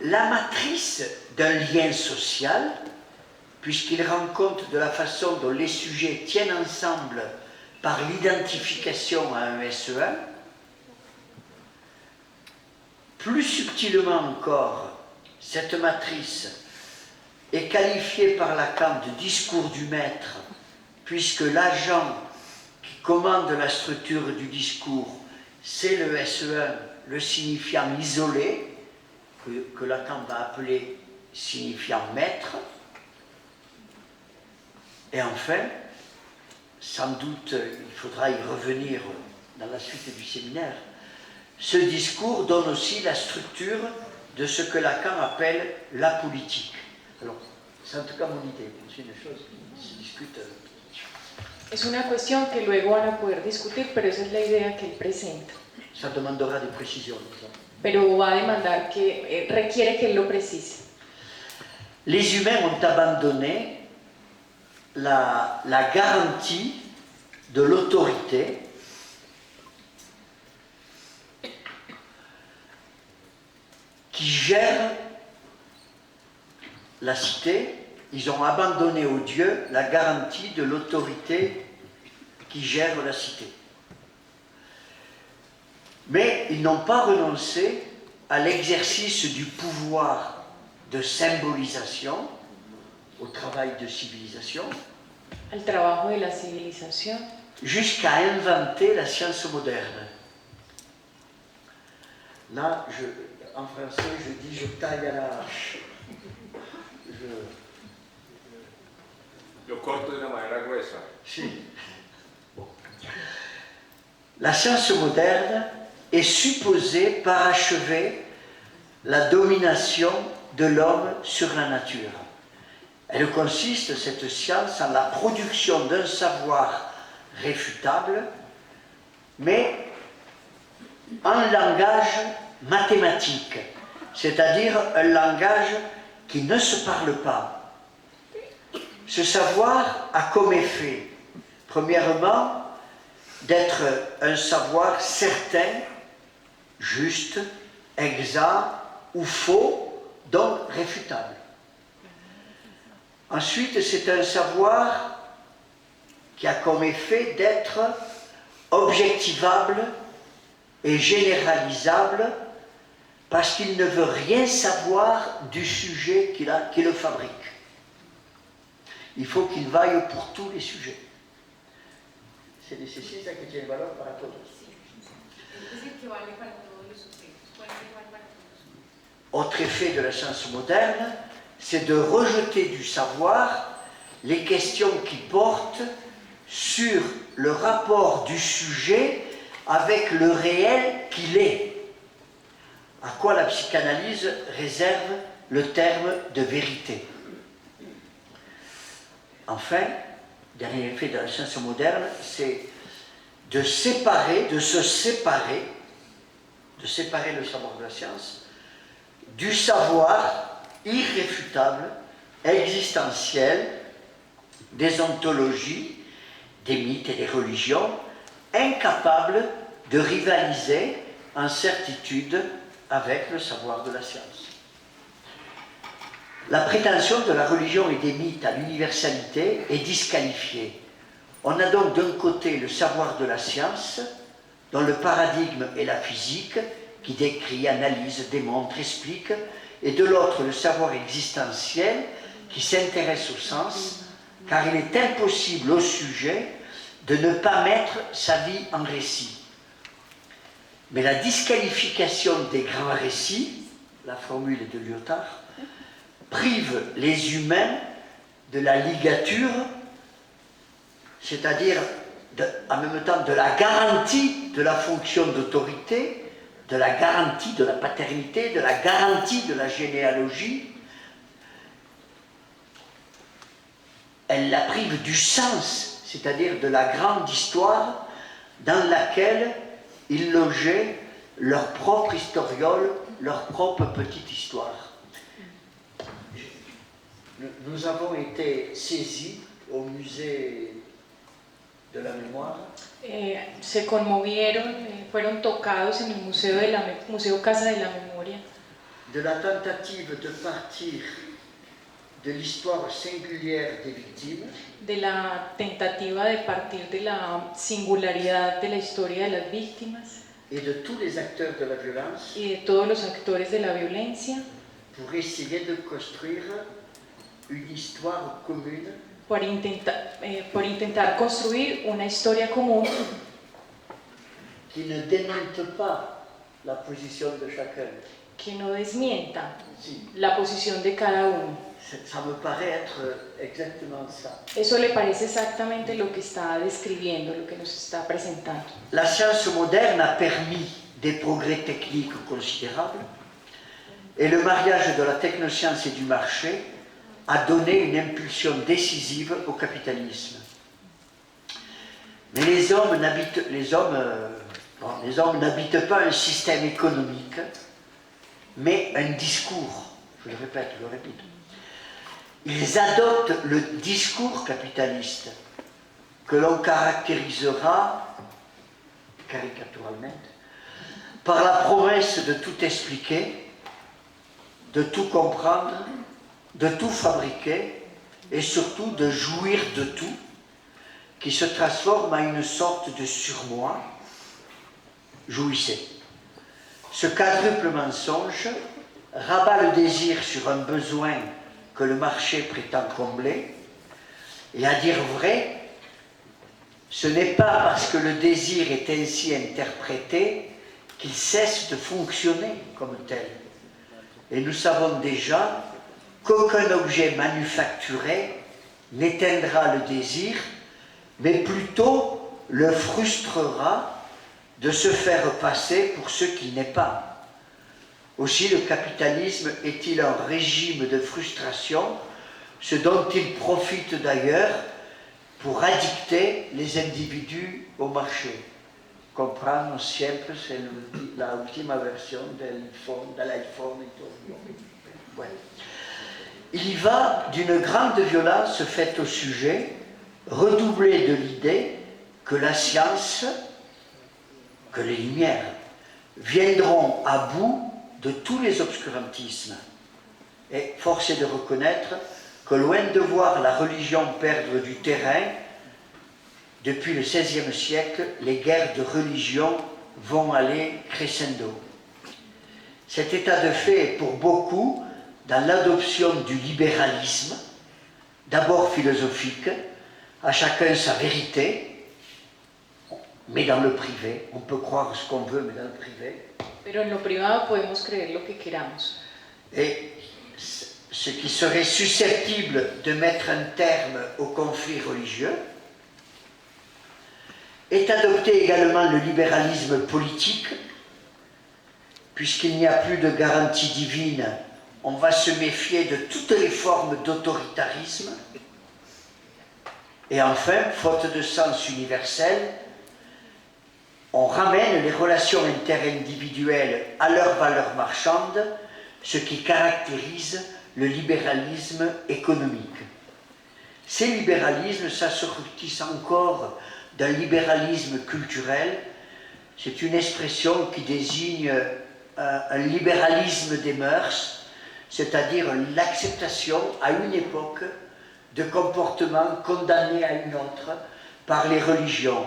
la matrice d'un lien social, puisqu'il rend compte de la façon dont les sujets tiennent ensemble par l'identification à un SE1. Plus subtilement encore, cette matrice est qualifiée par Lacan de discours du maître, puisque l'agent qui commande la structure du discours, c'est le SE1, le signifiant isolé, que Lacan va appeler signifiant maître. Et enfin, sans doute, il faudra y revenir dans la suite du séminaire, ce discours donne aussi la structure de ce que Lacan appelle la politique. Alors, c'est en tout cas mon idée, c'est une chose qui se discute. Es una cuestión que luego van a poder discutir, pero esa es la idea que él presenta. Ça demandera des précisions. Pero va a demandar que, requiere que él lo precise. Les humains ont abandonné la garantie de l'autorité qui gère la cité. Ils ont abandonné aux dieux la garantie de l'autorité qui gère la cité. Mais ils n'ont pas renoncé à l'exercice du pouvoir de symbolisation, au travail de civilisation, Al trabajo de la civilización, jusqu'à inventer la science moderne. Là, en français, je dis je taille à la hache. Lo corto de una manera gruesa. Si. Bon. La science moderne est supposée parachever la domination de l'homme sur la nature. Elle consiste, cette science, en la production d'un savoir réfutable, mais en langage mathématique, c'est-à-dire un langage qui ne se parle pas. Ce savoir a comme effet, premièrement, d'être un savoir certain, juste, exact ou faux, donc réfutable. Ensuite, c'est un savoir qui a comme effet d'être objectivable et généralisable parce qu'il ne veut rien savoir du sujet qui le fabrique. Il faut qu'il vaille pour tous les sujets. C'est ça qui tiene valor para todos. Autre effet de la science moderne, c'est de rejeter du savoir les questions qui portent sur le rapport du sujet avec le réel qu'il est. À quoi la psychanalyse réserve le terme de vérité. Enfin, dernier effet de la science moderne, c'est de se séparer le savoir de la science, du savoir irréfutable, existentiel, des ontologies, des mythes et des religions, incapables de rivaliser en certitude avec le savoir de la science. La prétention de la religion et des mythes à l'universalité est disqualifiée. On a donc d'un côté le savoir de la science, dont le paradigme est la physique, qui décrit, analyse, démontre, explique, et de l'autre le savoir existentiel, qui s'intéresse au sens, car il est impossible au sujet de ne pas mettre sa vie en récit. Mais la disqualification des grands récits, la formule est de Lyotard, prive les humains de la ligature, c'est-à-dire en même temps de la garantie de la fonction d'autorité, de la garantie de la paternité, de la garantie de la généalogie. Elle la prive du sens, c'est-à-dire de la grande histoire dans laquelle ils logeaient leur propre historiole, leur propre petite histoire. Nous avons été saisis au musée de la mémoire. Se conmovieron, fueron tocados en el Museo Casa de la Memoria. De la tentative de partir de l'histoire singulière des victimes. De la tentativa de partir de la singularidad de la historia de las víctimas. Et de tous les acteurs de la violence. Y de todos los actores de la violencia. Pour essayer de construire une histoire commune. Por intentar construir una historia común qui ne démente pas la position de chacun. Que no desmienta Si. la posición de cada uno. Ça me paraît être exactement ça. Eso le parece exactamente lo que está describiendo, lo que nos está presentando. La science moderne a permis des progrès techniques considérables et le mariage de la technoscience et du marché a donné une impulsion décisive au capitalisme. Mais les hommes n'habitent pas un système économique, mais un discours. Je le répète, je le répète. Ils adoptent le discours capitaliste que l'on caractérisera caricaturalement par la promesse de tout expliquer, de tout comprendre, de tout fabriquer et surtout de jouir de tout, qui se transforme en une sorte de surmoi. Jouissez. Ce quadruple mensonge rabat le désir sur un besoin que le marché prétend combler, et à dire vrai, ce n'est pas parce que le désir est ainsi interprété qu'il cesse de fonctionner comme tel. Et nous savons déjà qu'aucun objet manufacturé n'éteindra le désir, mais plutôt le frustrera de se faire passer pour ce qu'il n'est pas. Aussi, le capitalisme est-il un régime de frustration, ce dont il profite d'ailleurs pour addicter les individus au marché. Comprendre siempre, c'est la ultima version de l'iPhone et tout. Ouais. Il y va d'une grande violence faite au sujet, redoublée de l'idée que la science, que les Lumières, viendront à bout de tous les obscurantismes. Et force est de reconnaître que loin de voir la religion perdre du terrain, depuis le XVIe siècle, les guerres de religion vont aller crescendo. Cet état de fait est pour beaucoup dans l'adoption du libéralisme, d'abord philosophique, à chacun sa vérité, mais dans le privé, on peut croire ce qu'on veut, mais dans le privé. Pero en lo privado podemos creer lo que queramos. Et ce qui serait susceptible de mettre un terme au conflit religieux, est adopté également le libéralisme politique, puisqu'il n'y a plus de garantie divine, on va se méfier de toutes les formes d'autoritarisme. Et enfin, faute de sens universel, on ramène les relations interindividuelles à leur valeur marchande, ce qui caractérise le libéralisme économique. Ces libéralismes s'assortissent encore d'un libéralisme culturel. C'est une expression qui désigne un libéralisme des mœurs, c'est-à-dire l'acceptation à une époque de comportements condamnés à une autre par les religions.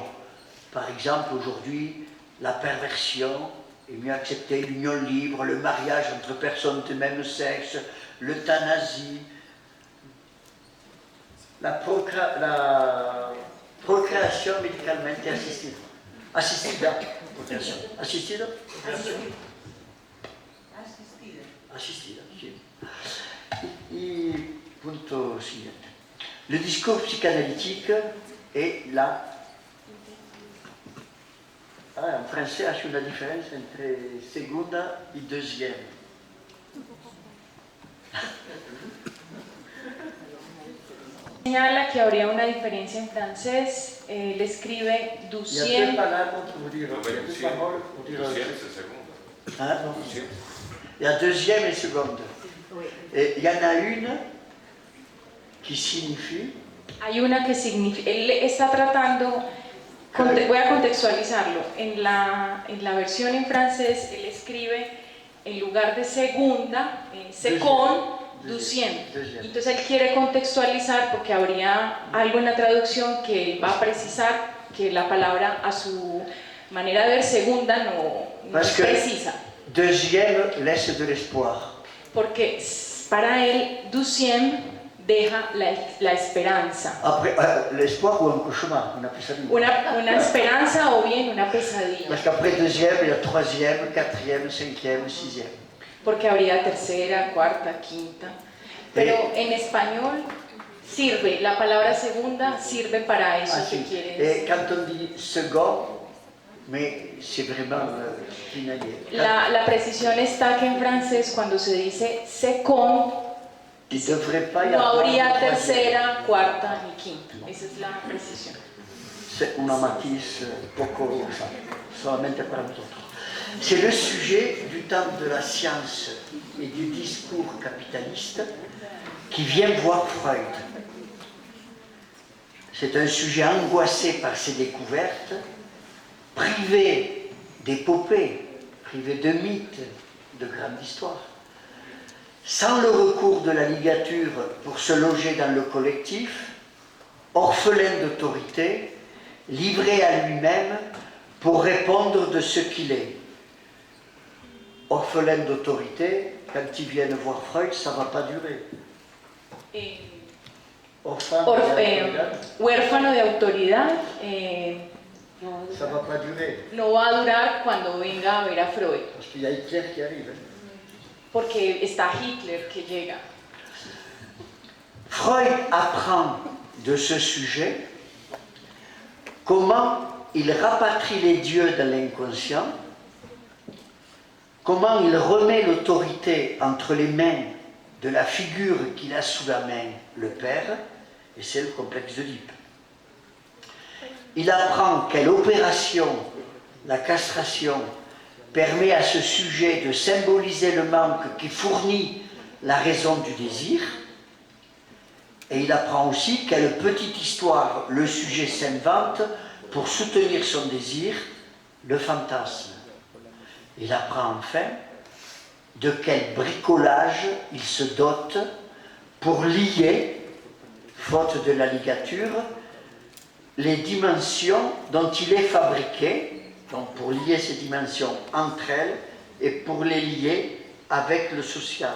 Par exemple, aujourd'hui, la perversion est mieux acceptée, l'union libre, le mariage entre personnes de même sexe, l'euthanasie, la procréation médicalement assistida. Assistida? Assistida, sì. Et punto siguiente. Le discours psychanalytique est là. En français, il y a une différence entre segunda et deuxième. Señala que habría una diferencia en francés, él escribe Il y a deux douzième, palabras pour dire, No, il y a deux paroles pour dire. Deuxième, c'est segundo. Hein? Deuxième. Il y a deuxième et seconde. Oui. Et il y en a une qui signifie hay una que significa, él está tratando, voy a contextualizarlo, en la versión en francés él escribe en lugar de segunda, second, douzième. Deuxième. Entonces él quiere contextualizar porque habría algo en la traducción que él va a precisar que la palabra a su manera de ver segunda no es Parce que precisa. deuxième laisse de l'espoir. Porque para él douzième deja la esperanza. Après, l'espoir ou un cauchemar, on appelle ça comme Una esperanza o bien una pesadilla. Parce qu'après deuxième, il y a troisième, quatrième, cinquième, sixième. Porque habría tercera, cuarta, quinta. Pero en español sirve, la palabra segunda sirve para eso Ah, que si. quiere Et decir. quand on dit second, mais c'est vraiment finaillé. La precisión está que en francés cuando se dice second Il ne devrait pas y no avoir habría de troisième. tercera, cuarta ni quinta. Esa es la precisión. C'est una matisse poco solamente para nosotros. C'est le sujet du temps de la science et du discours capitaliste qui vient voir Freud. C'est un sujet angoissé par ses découvertes, privé d'épopées, privé de mythes, de grandes histoires. Sans le recours de la ligature pour se loger dans le collectif, orphelin d'autorité, livré à lui-même pour répondre de ce qu'il est. Orphelin d'autorité, quand ils viennent voir Freud, ça ne va pas durer. Orphelin d'autorité, Huérfano de autoridad ça ne va pas durer. no va a durar cuando venga a ver a Freud, Parce qu'il y a Hitler qui arrive. porque está Hitler que llega. Freud apprend de ce sujet comment il rapatrie les dieux dans l'inconscient, comment il remet l'autorité entre les mains de la figure qu'il a sous la main, le père, et c'est le complexe d'Oedipe. Il apprend quelle opération, la castration, permet à ce sujet de symboliser le manque qui fournit la raison du désir, et il apprend aussi quelle petite histoire le sujet s'invente pour soutenir son désir, le fantasme. Il apprend enfin de quel bricolage il se dote pour lier, faute de la ligature, les dimensions dont il est fabriqué, donc pour lier ces dimensions entre elles et pour les lier avec le social.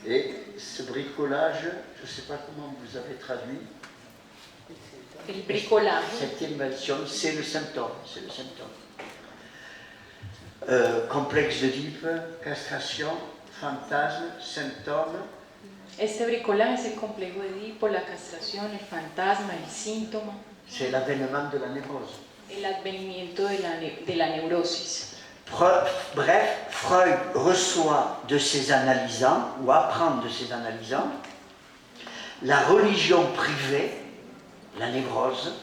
Et ce bricolage, je ne sais pas comment vous avez traduit. El bricolage. Cette invention, c'est le symptôme. C'est le symptôme. Complexe d'Oedipe, castration, fantasme, symptôme. Este bricolage es el complejo de Edipo, la castración, el fantasma, el síntoma, C'est l'avènement de la névrose. el advenimiento de la neurosis. Bref, Freud reçoit de ses analysants, ou apprend de ses analysants, la religion privée, la névrose,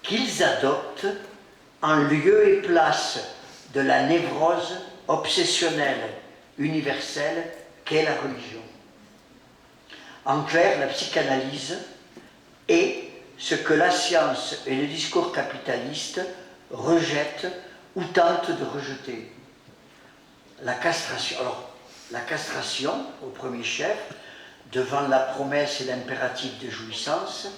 qu'ils adoptent en lieu et place de la névrose obsessionnelle, universelle, qu'est la religion. En clair, la psychanalyse est ce que la science et le discours capitaliste rejettent ou tentent de rejeter. La castration. Alors, la castration, au premier chef, devant la promesse et l'impératif de jouissance,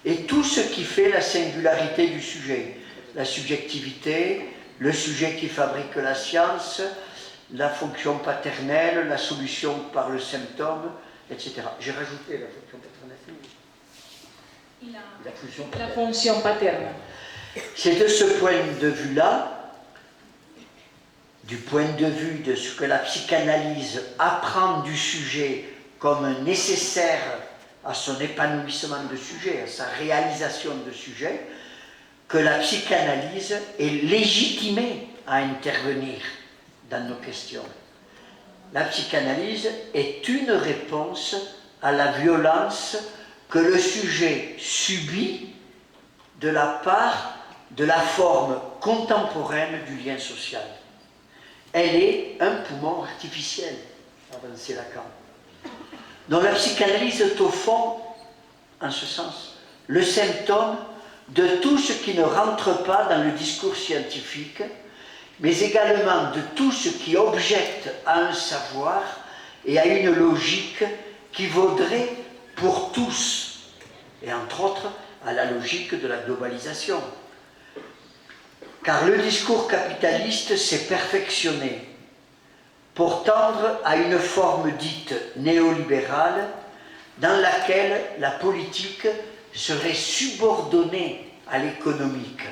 et tout ce qui fait la singularité du sujet, la subjectivité, le sujet qui fabrique la science, la fonction paternelle, la solution par le symptôme, etc. J'ai rajouté la fonction paternelle. La función paterna. C'est de ce point de vue-là, du point de vue de ce que la psychanalyse apprend du sujet comme nécessaire à son épanouissement de sujet, à sa réalisation de sujet, que la psychanalyse est légitimée à intervenir dans nos questions. La psychanalyse est une réponse à la violence que le sujet subit de la part de la forme contemporaine du lien social. Elle est un poumon artificiel, avançait Lacan. Donc la psychanalyse est au fond, en ce sens, le symptôme de tout ce qui ne rentre pas dans le discours scientifique, mais également de tout ce qui objecte à un savoir et à une logique qui vaudrait pour tous, et entre autres à la logique de la globalisation. Car le discours capitaliste s'est perfectionné pour tendre à une forme dite néolibérale dans laquelle la politique serait subordonnée à l'économique,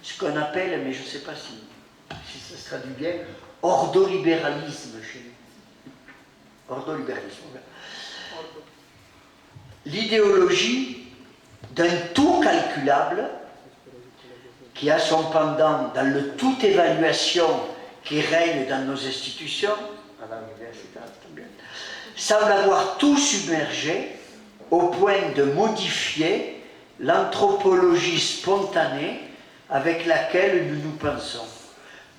ce qu'on appelle, mais je ne sais pas si ça se traduit bien, ordolibéralisme chez nous. Ordolibéralisme. L'idéologie d'un tout calculable qui a son pendant dans le tout évaluation qui règne dans nos institutions, à l'université también, semble avoir tout submergé au point de modifier l'anthropologie spontanée avec laquelle nous nous pensons.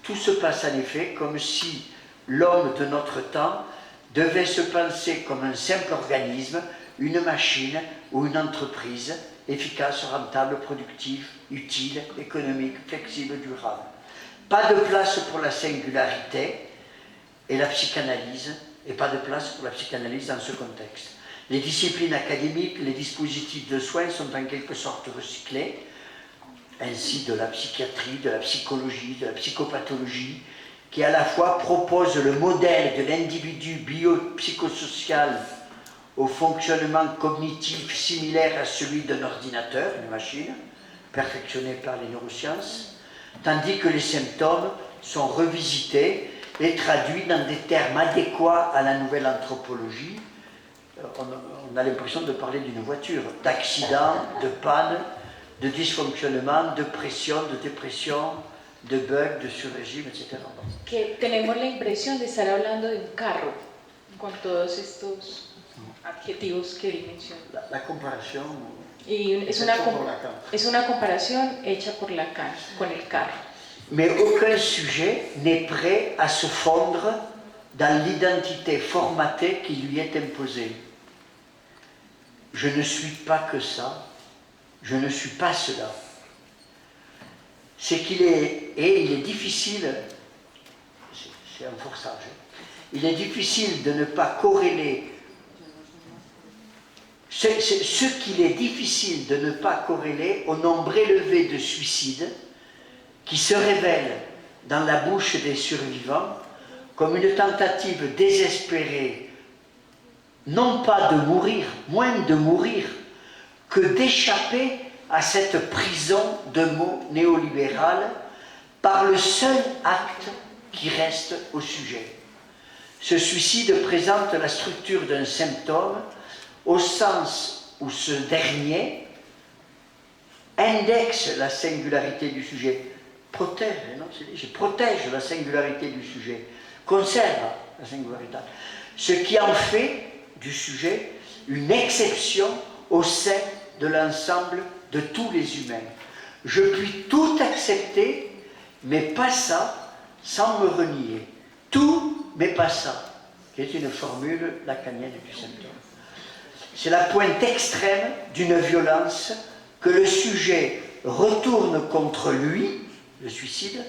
Tout se passe en effet comme si l'homme de notre temps devait se penser comme un simple organisme, une machine ou une entreprise efficace, rentable, productive, utile, économique, flexible, durable. Pas de place pour la singularité et la psychanalyse, et pas de place pour la psychanalyse dans ce contexte. Les disciplines académiques, les dispositifs de soins sont en quelque sorte recyclés, ainsi de la psychiatrie, de la psychologie, de la psychopathologie, qui à la fois proposent le modèle de l'individu biopsychosocial au fonctionnement cognitif similaire à celui d'un ordinateur, une machine, perfectionnée par les neurosciences, tandis que les symptômes sont revisités et traduits dans des termes adéquats à la nouvelle anthropologie. On a l'impression de parler d'une voiture, d'accident, de panne, de dysfonctionnement, de pression, de dépression, de bug, de surrégime, etc. Que tenemos la impresión de estar hablando de un carro con todos estos adjetivos que él menciona. La comparación Y es una comparación hecha por Lacan con el carro. Mais aucun sujet n'est prêt à se fondre dans l'identité formatée qui lui est imposée. Je ne suis pas que ça, je ne suis pas cela. C'est qu'il est, et il est difficile, c'est un forçage, il est difficile de ne pas corréler, ce qu'il est difficile de ne pas corréler au nombre élevé de suicides qui se révèlent dans la bouche des survivants comme une tentative désespérée, non pas de mourir, moins de mourir, que d'échapper à cette prison de mots néolibérales par le seul acte qui reste au sujet. Ce suicide présente la structure d'un symptôme au sens où ce dernier indexe la singularité du sujet, protège la singularité du sujet, conserve la singularité, ce qui en fait du sujet une exception au sein de l'ensemble de tous les humains. Je puis tout accepter, mais pas ça, sans me renier. Tout, mais pas ça, qui est une formule lacanienne du symptôme. C'est la pointe extrême d'une violence que le sujet retourne contre lui, le suicide,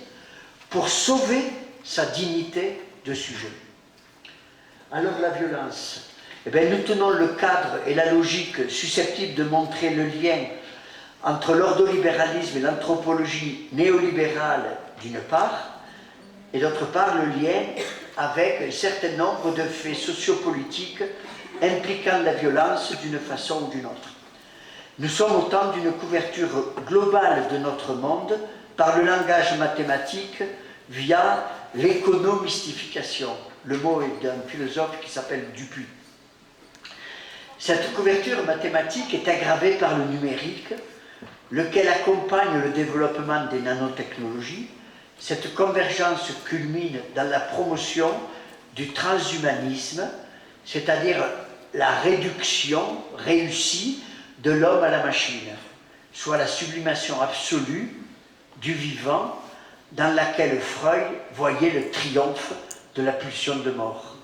pour sauver sa dignité de sujet. Alors la violence, eh bien, nous tenons le cadre et la logique susceptibles de montrer le lien entre l'ordolibéralisme et l'anthropologie néolibérale d'une part, et d'autre part le lien avec un certain nombre de faits sociopolitiques impliquant la violence d'une façon ou d'une autre. Nous sommes au temps d'une couverture globale de notre monde par le langage mathématique via l'économystification. Le mot est d'un philosophe qui s'appelle Dupuy. Cette couverture mathématique est aggravée par le numérique, lequel accompagne le développement des nanotechnologies. Cette convergence culmine dans la promotion du transhumanisme, c'est-à-dire la réduction réussie de l'homme à la machine, soit la sublimation absolue du vivant dans laquelle Freud voyait le triomphe de la pulsion de mort.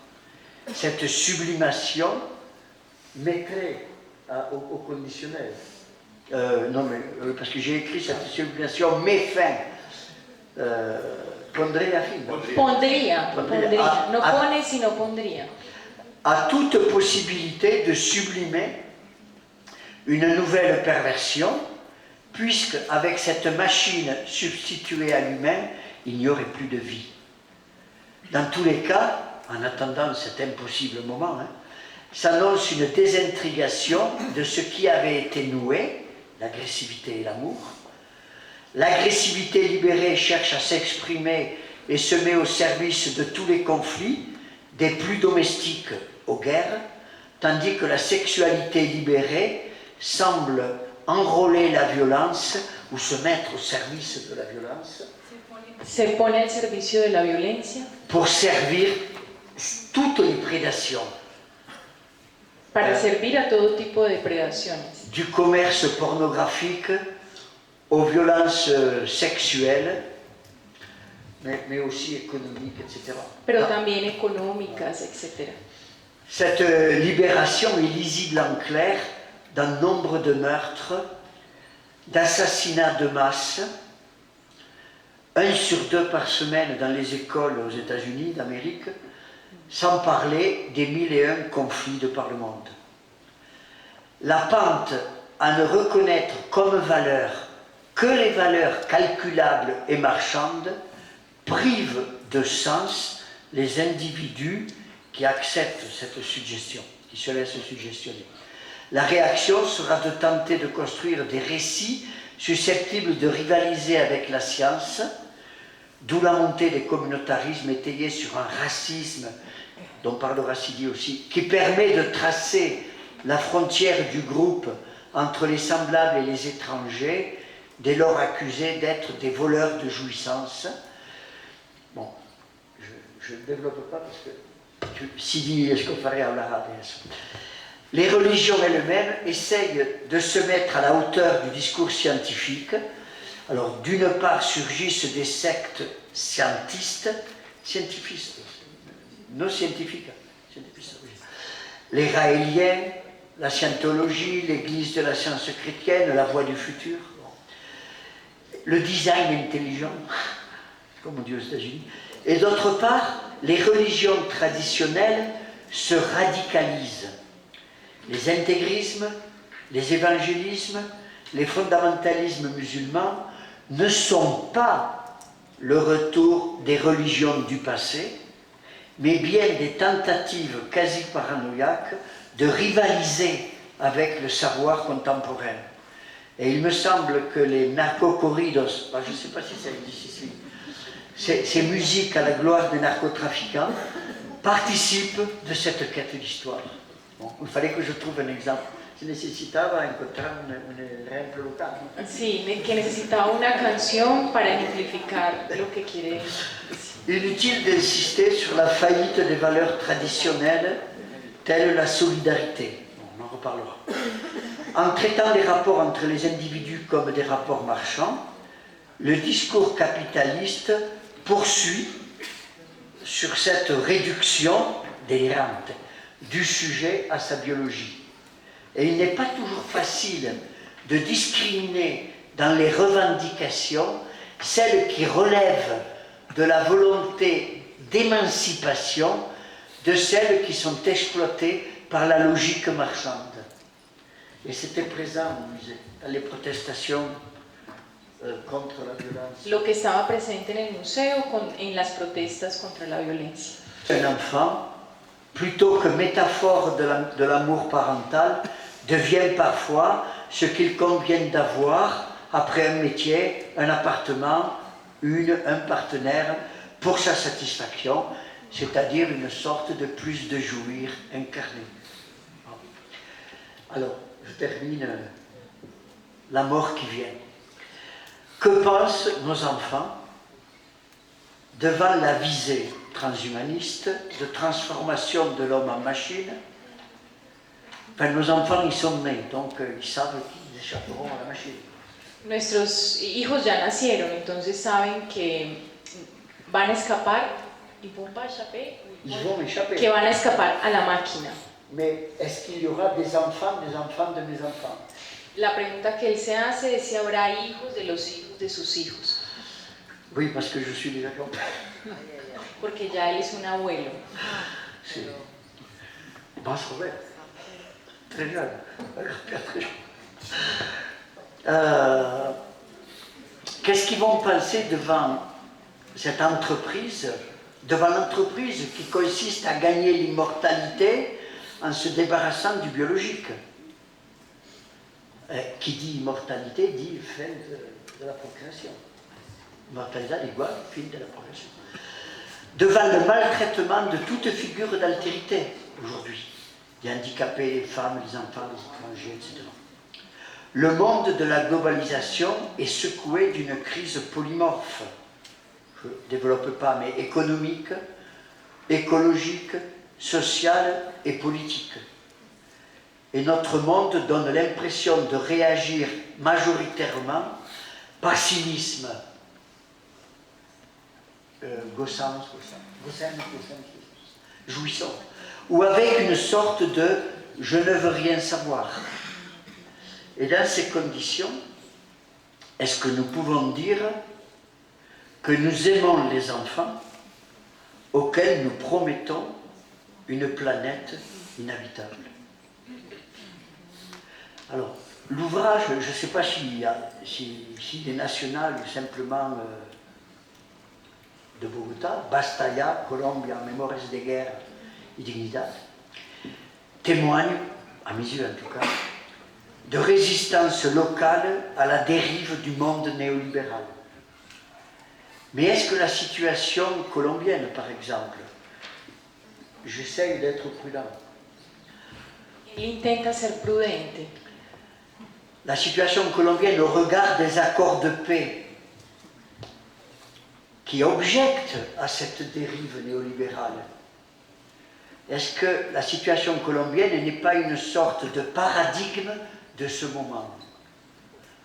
Cette sublimation mettrait au conditionnel. Non, mais parce que j'ai écrit cette sublimation met fin. Pondría fin. Pondría, Pondría. no pone sino pondría. À toute possibilité de sublimer une nouvelle perversion, puisque avec cette machine substituée à l'humain, il n'y aurait plus de vie. Dans tous les cas, en attendant cet impossible moment, s'annonce une désintrigation de ce qui avait été noué, l'agressivité et l'amour. L'agressivité libérée cherche à s'exprimer et se met au service de tous les conflits, des plus domestiques aux guerres, tandis que la sexualité libérée semble enrôler la violence ou se mettre au service de la violence. Se pone al servicio de la violencia. Pour servir toutes les prédations. Para servir a todo tipo de predaciones. Du commerce pornographique aux violences sexuelles, mais aussi économiques, etc. Pero también económicas, etc. Cette libération est lisible en clair dans nombre de meurtres, d'assassinats de masse, 1 sur 2 par semaine dans les écoles aux États-Unis d'Amérique, sans parler des 1001 conflits de par le monde. La pente à ne reconnaître comme valeur que les valeurs calculables et marchandes prive de sens les individus qui acceptent cette suggestion, qui se laissent suggestionner. La réaction sera de tenter de construire des récits susceptibles de rivaliser avec la science, d'où la montée des communautarismes étayés sur un racisme, dont parlera Sidi aussi, qui permet de tracer la frontière du groupe entre les semblables et les étrangers, dès lors accusés d'être des voleurs de jouissance. Bon, je ne développe pas parce que Sidi Escofari hablara de eso. Les religions elles-mêmes essayent de se mettre à la hauteur du discours scientifique. Alors, d'une part, surgissent des sectes scientistes, non scientifiques, les raéliens, la scientologie, l'église de la science chrétienne, la voie du futur, le design intelligent, comme on dit aux États-Unis, et d'autre part, les religions traditionnelles se radicalisent. Les intégrismes, les évangélismes, les fondamentalismes musulmans ne sont pas le retour des religions du passé, mais bien des tentatives quasi paranoïaques de rivaliser avec le savoir contemporain. Et il me semble que les narcocorridos, je ne sais pas si ça existe ici, ces musiques à la gloire des narcotrafiquants participent de cette quête d'histoire. Bon, il fallait que je trouve un exemple. Si necesitaba encontrar un ejemplo local. Sí, que necesitaba una canción para ejemplificar lo que quiere decir. Inutile d'insister sur la faillite des valeurs traditionnelles telles la solidarité. Bon, on en reparlera. En traitant les rapports entre les individus comme des rapports marchands, le discours capitaliste poursuit sur cette réduction délirante du sujet à sa biologie. Et il n'est pas toujours facile de discriminer dans les revendications celles qui relèvent de la volonté d'émancipation de celles qui sont exploitées par la logique marchande. Et c'était présent au musée, dans les protestations contre la violence. Lo que estaba presente en el museo en las protestas contra la violencia. Un enfant, plutôt que métaphore de l'amour parental, devient parfois ce qu'il convient d'avoir après un métier, un appartement, un partenaire pour sa satisfaction, c'est-à-dire une sorte de plus de jouir incarné. Alors, je termine la mort qui vient. Que pensent nos enfants devant la visée transhumaniste de transformation de l'homme en machine Enfin, nos enfants, ils sont nés, donc ils savent qu'ils échapperont à la machine. Nuestros hijos ya nacieron, entonces saben que van a escapar, Ils vont échapper. que van a escapar a la máquina. Mais est-ce qu'il y aura des enfants de mes enfants? La pregunta que él se hace es si habrá hijos de los hijos de sus hijos, Oui, parce que je suis déjà grand-père. porque ya él es un abuelo. C'est Bas Robert, très jeune, un grand-père très jeune. Qu'est-ce qu'ils vont penser devant cette entreprise, devant l'entreprise qui consiste à gagner l'immortalité en se débarrassant du biologique? Qui dit immortalité dit fin de la procréation. Immortalité égale fin de la procréation. Devant le maltraitement de toute figure d'altérité aujourd'hui, les handicapés, les femmes, les enfants, les étrangers, etc. Le monde de la globalisation est secoué d'une crise polymorphe, je ne développe pas, mais économique, écologique, sociale et politique. Et notre monde donne l'impression de réagir majoritairement par cynisme, jouissant, ou avec une sorte de « je ne veux rien savoir ». Et dans ces conditions, est-ce que nous pouvons dire que nous aimons les enfants auxquels nous promettons une planète inhabitable? Alors, l'ouvrage, je ne sais pas s'il est national ou simplement de Bogota, Bastaya, Colombia, Memorias de Guerra y Dignidad, témoigne, à mes yeux en tout cas, de résistance locale à la dérive du monde néolibéral. Mais est-ce que la situation colombienne, par exemple, j'essaye d'être prudent. Él intenta ser prudente. La situation colombienne au regard des accords de paix qui objectent à cette dérive néolibérale. Est-ce que la situation colombienne n'est pas une sorte de paradigme de ce moment?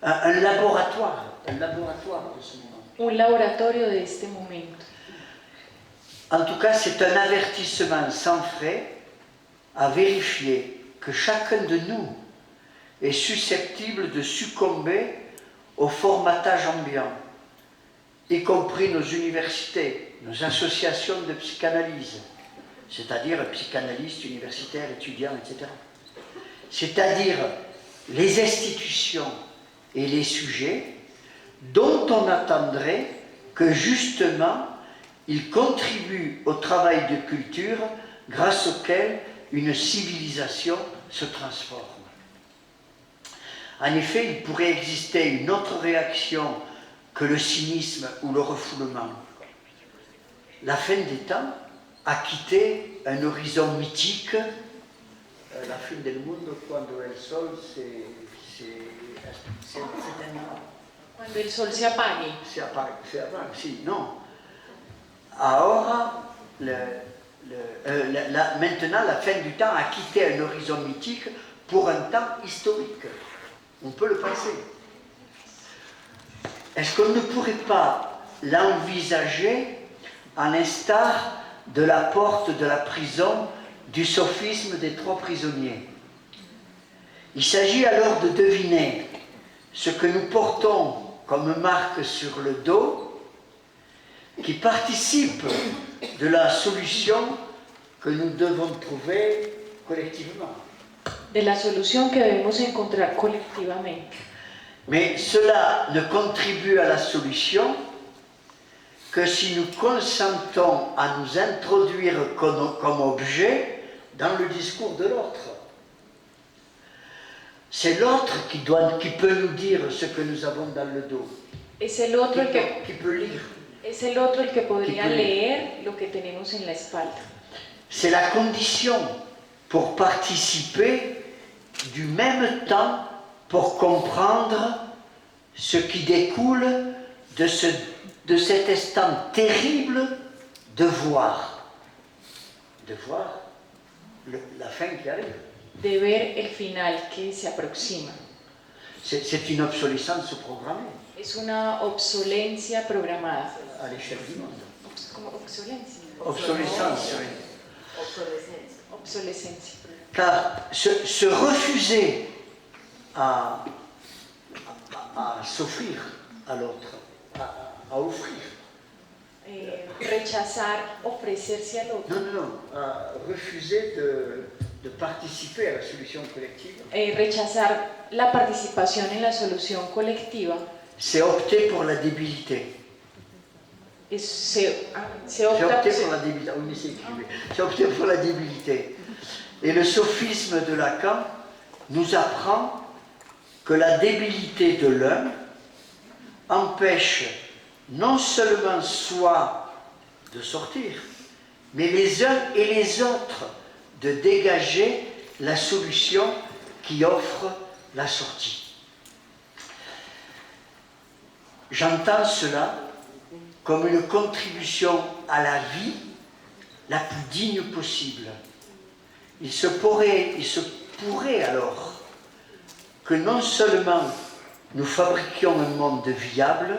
Un laboratoire de ce moment. Un laboratorio de este momento. En tout cas, c'est un avertissement sans frais à vérifier que chacun de nous est susceptible de succomber au formatage ambiant, y compris nos universités, nos associations de psychanalyse, c'est-à-dire psychanalystes, universitaires, étudiants, etc. C'est-à-dire les institutions et les sujets dont on attendrait que justement ils contribuent au travail de culture grâce auquel une civilisation se transforme. En effet, il pourrait exister une autre réaction que le cynisme ou le refoulement. La fin des temps a quitté un horizon mythique. La fin del mundo cuando el sol se Cuando el sol se apague. Se apague, si, non. Ahora, maintenant, la fin du temps a quitté un horizon mythique pour un temps historique. On peut le penser. Est-ce qu'on ne pourrait pas l'envisager à l'instar de la porte de la prison du sophisme des 3 prisonniers? Il s'agit alors de deviner ce que nous portons comme marque sur le dos qui participe de la solution que nous devons trouver collectivement. De la solución que debemos encontrar colectivamente. Mais cela ne contribue à la solution que si nous consentons à nous introduire comme objet dans le discours de l'autre. C'est l'autre qui peut nous dire ce que nous avons dans le dos. Es el otro el que, qui peut lire. es el otro el que podría peut leer lo que tenemos en la espalda. C'est la condition pour participer du même temps pour comprendre ce qui découle de cet instant terrible de voir. De voir la fin qui arrive. de ver el final que se aproxima. C'est une obsolescence programmée Es una obsolencia programada. à l'échelle du monde. ¿Cómo obsolencia? Obsolescence, oui. Obsolescencia. Obsolescencia. Car se refuser à s'offrir à l'autre, à offrir. Rechazar ofrecerse al otro. Non, à refuser de participer à la solution collective. Rechazar la participación en la solución colectiva. C'est opter pour la débilité. Se C'est opta, opter pour la débilité. Oui, mais c'est écrit. C'est opter pour la débilité. Et le sophisme de Lacan nous apprend que la débilité de l'un empêche non seulement soi de sortir, mais les uns et les autres de dégager la solution qui offre la sortie. J'entends cela comme une contribution à la vie la plus digne possible. Il se pourrait alors que non seulement nous fabriquions un monde viable,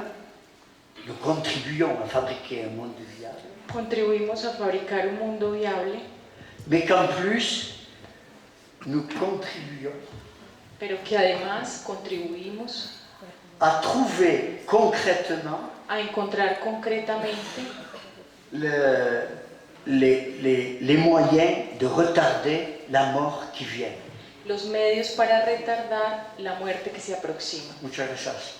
nous contribuions à fabriquer un monde viable, contribuimos a fabricar un mundo viable, mais qu'en plus, nous contribuions pero que además contribuimos à trouver concrètement a encontrar concretamente les moyens de retarder la mort qui vient. los medios para retardar la muerte que se aproxima. Muchas gracias.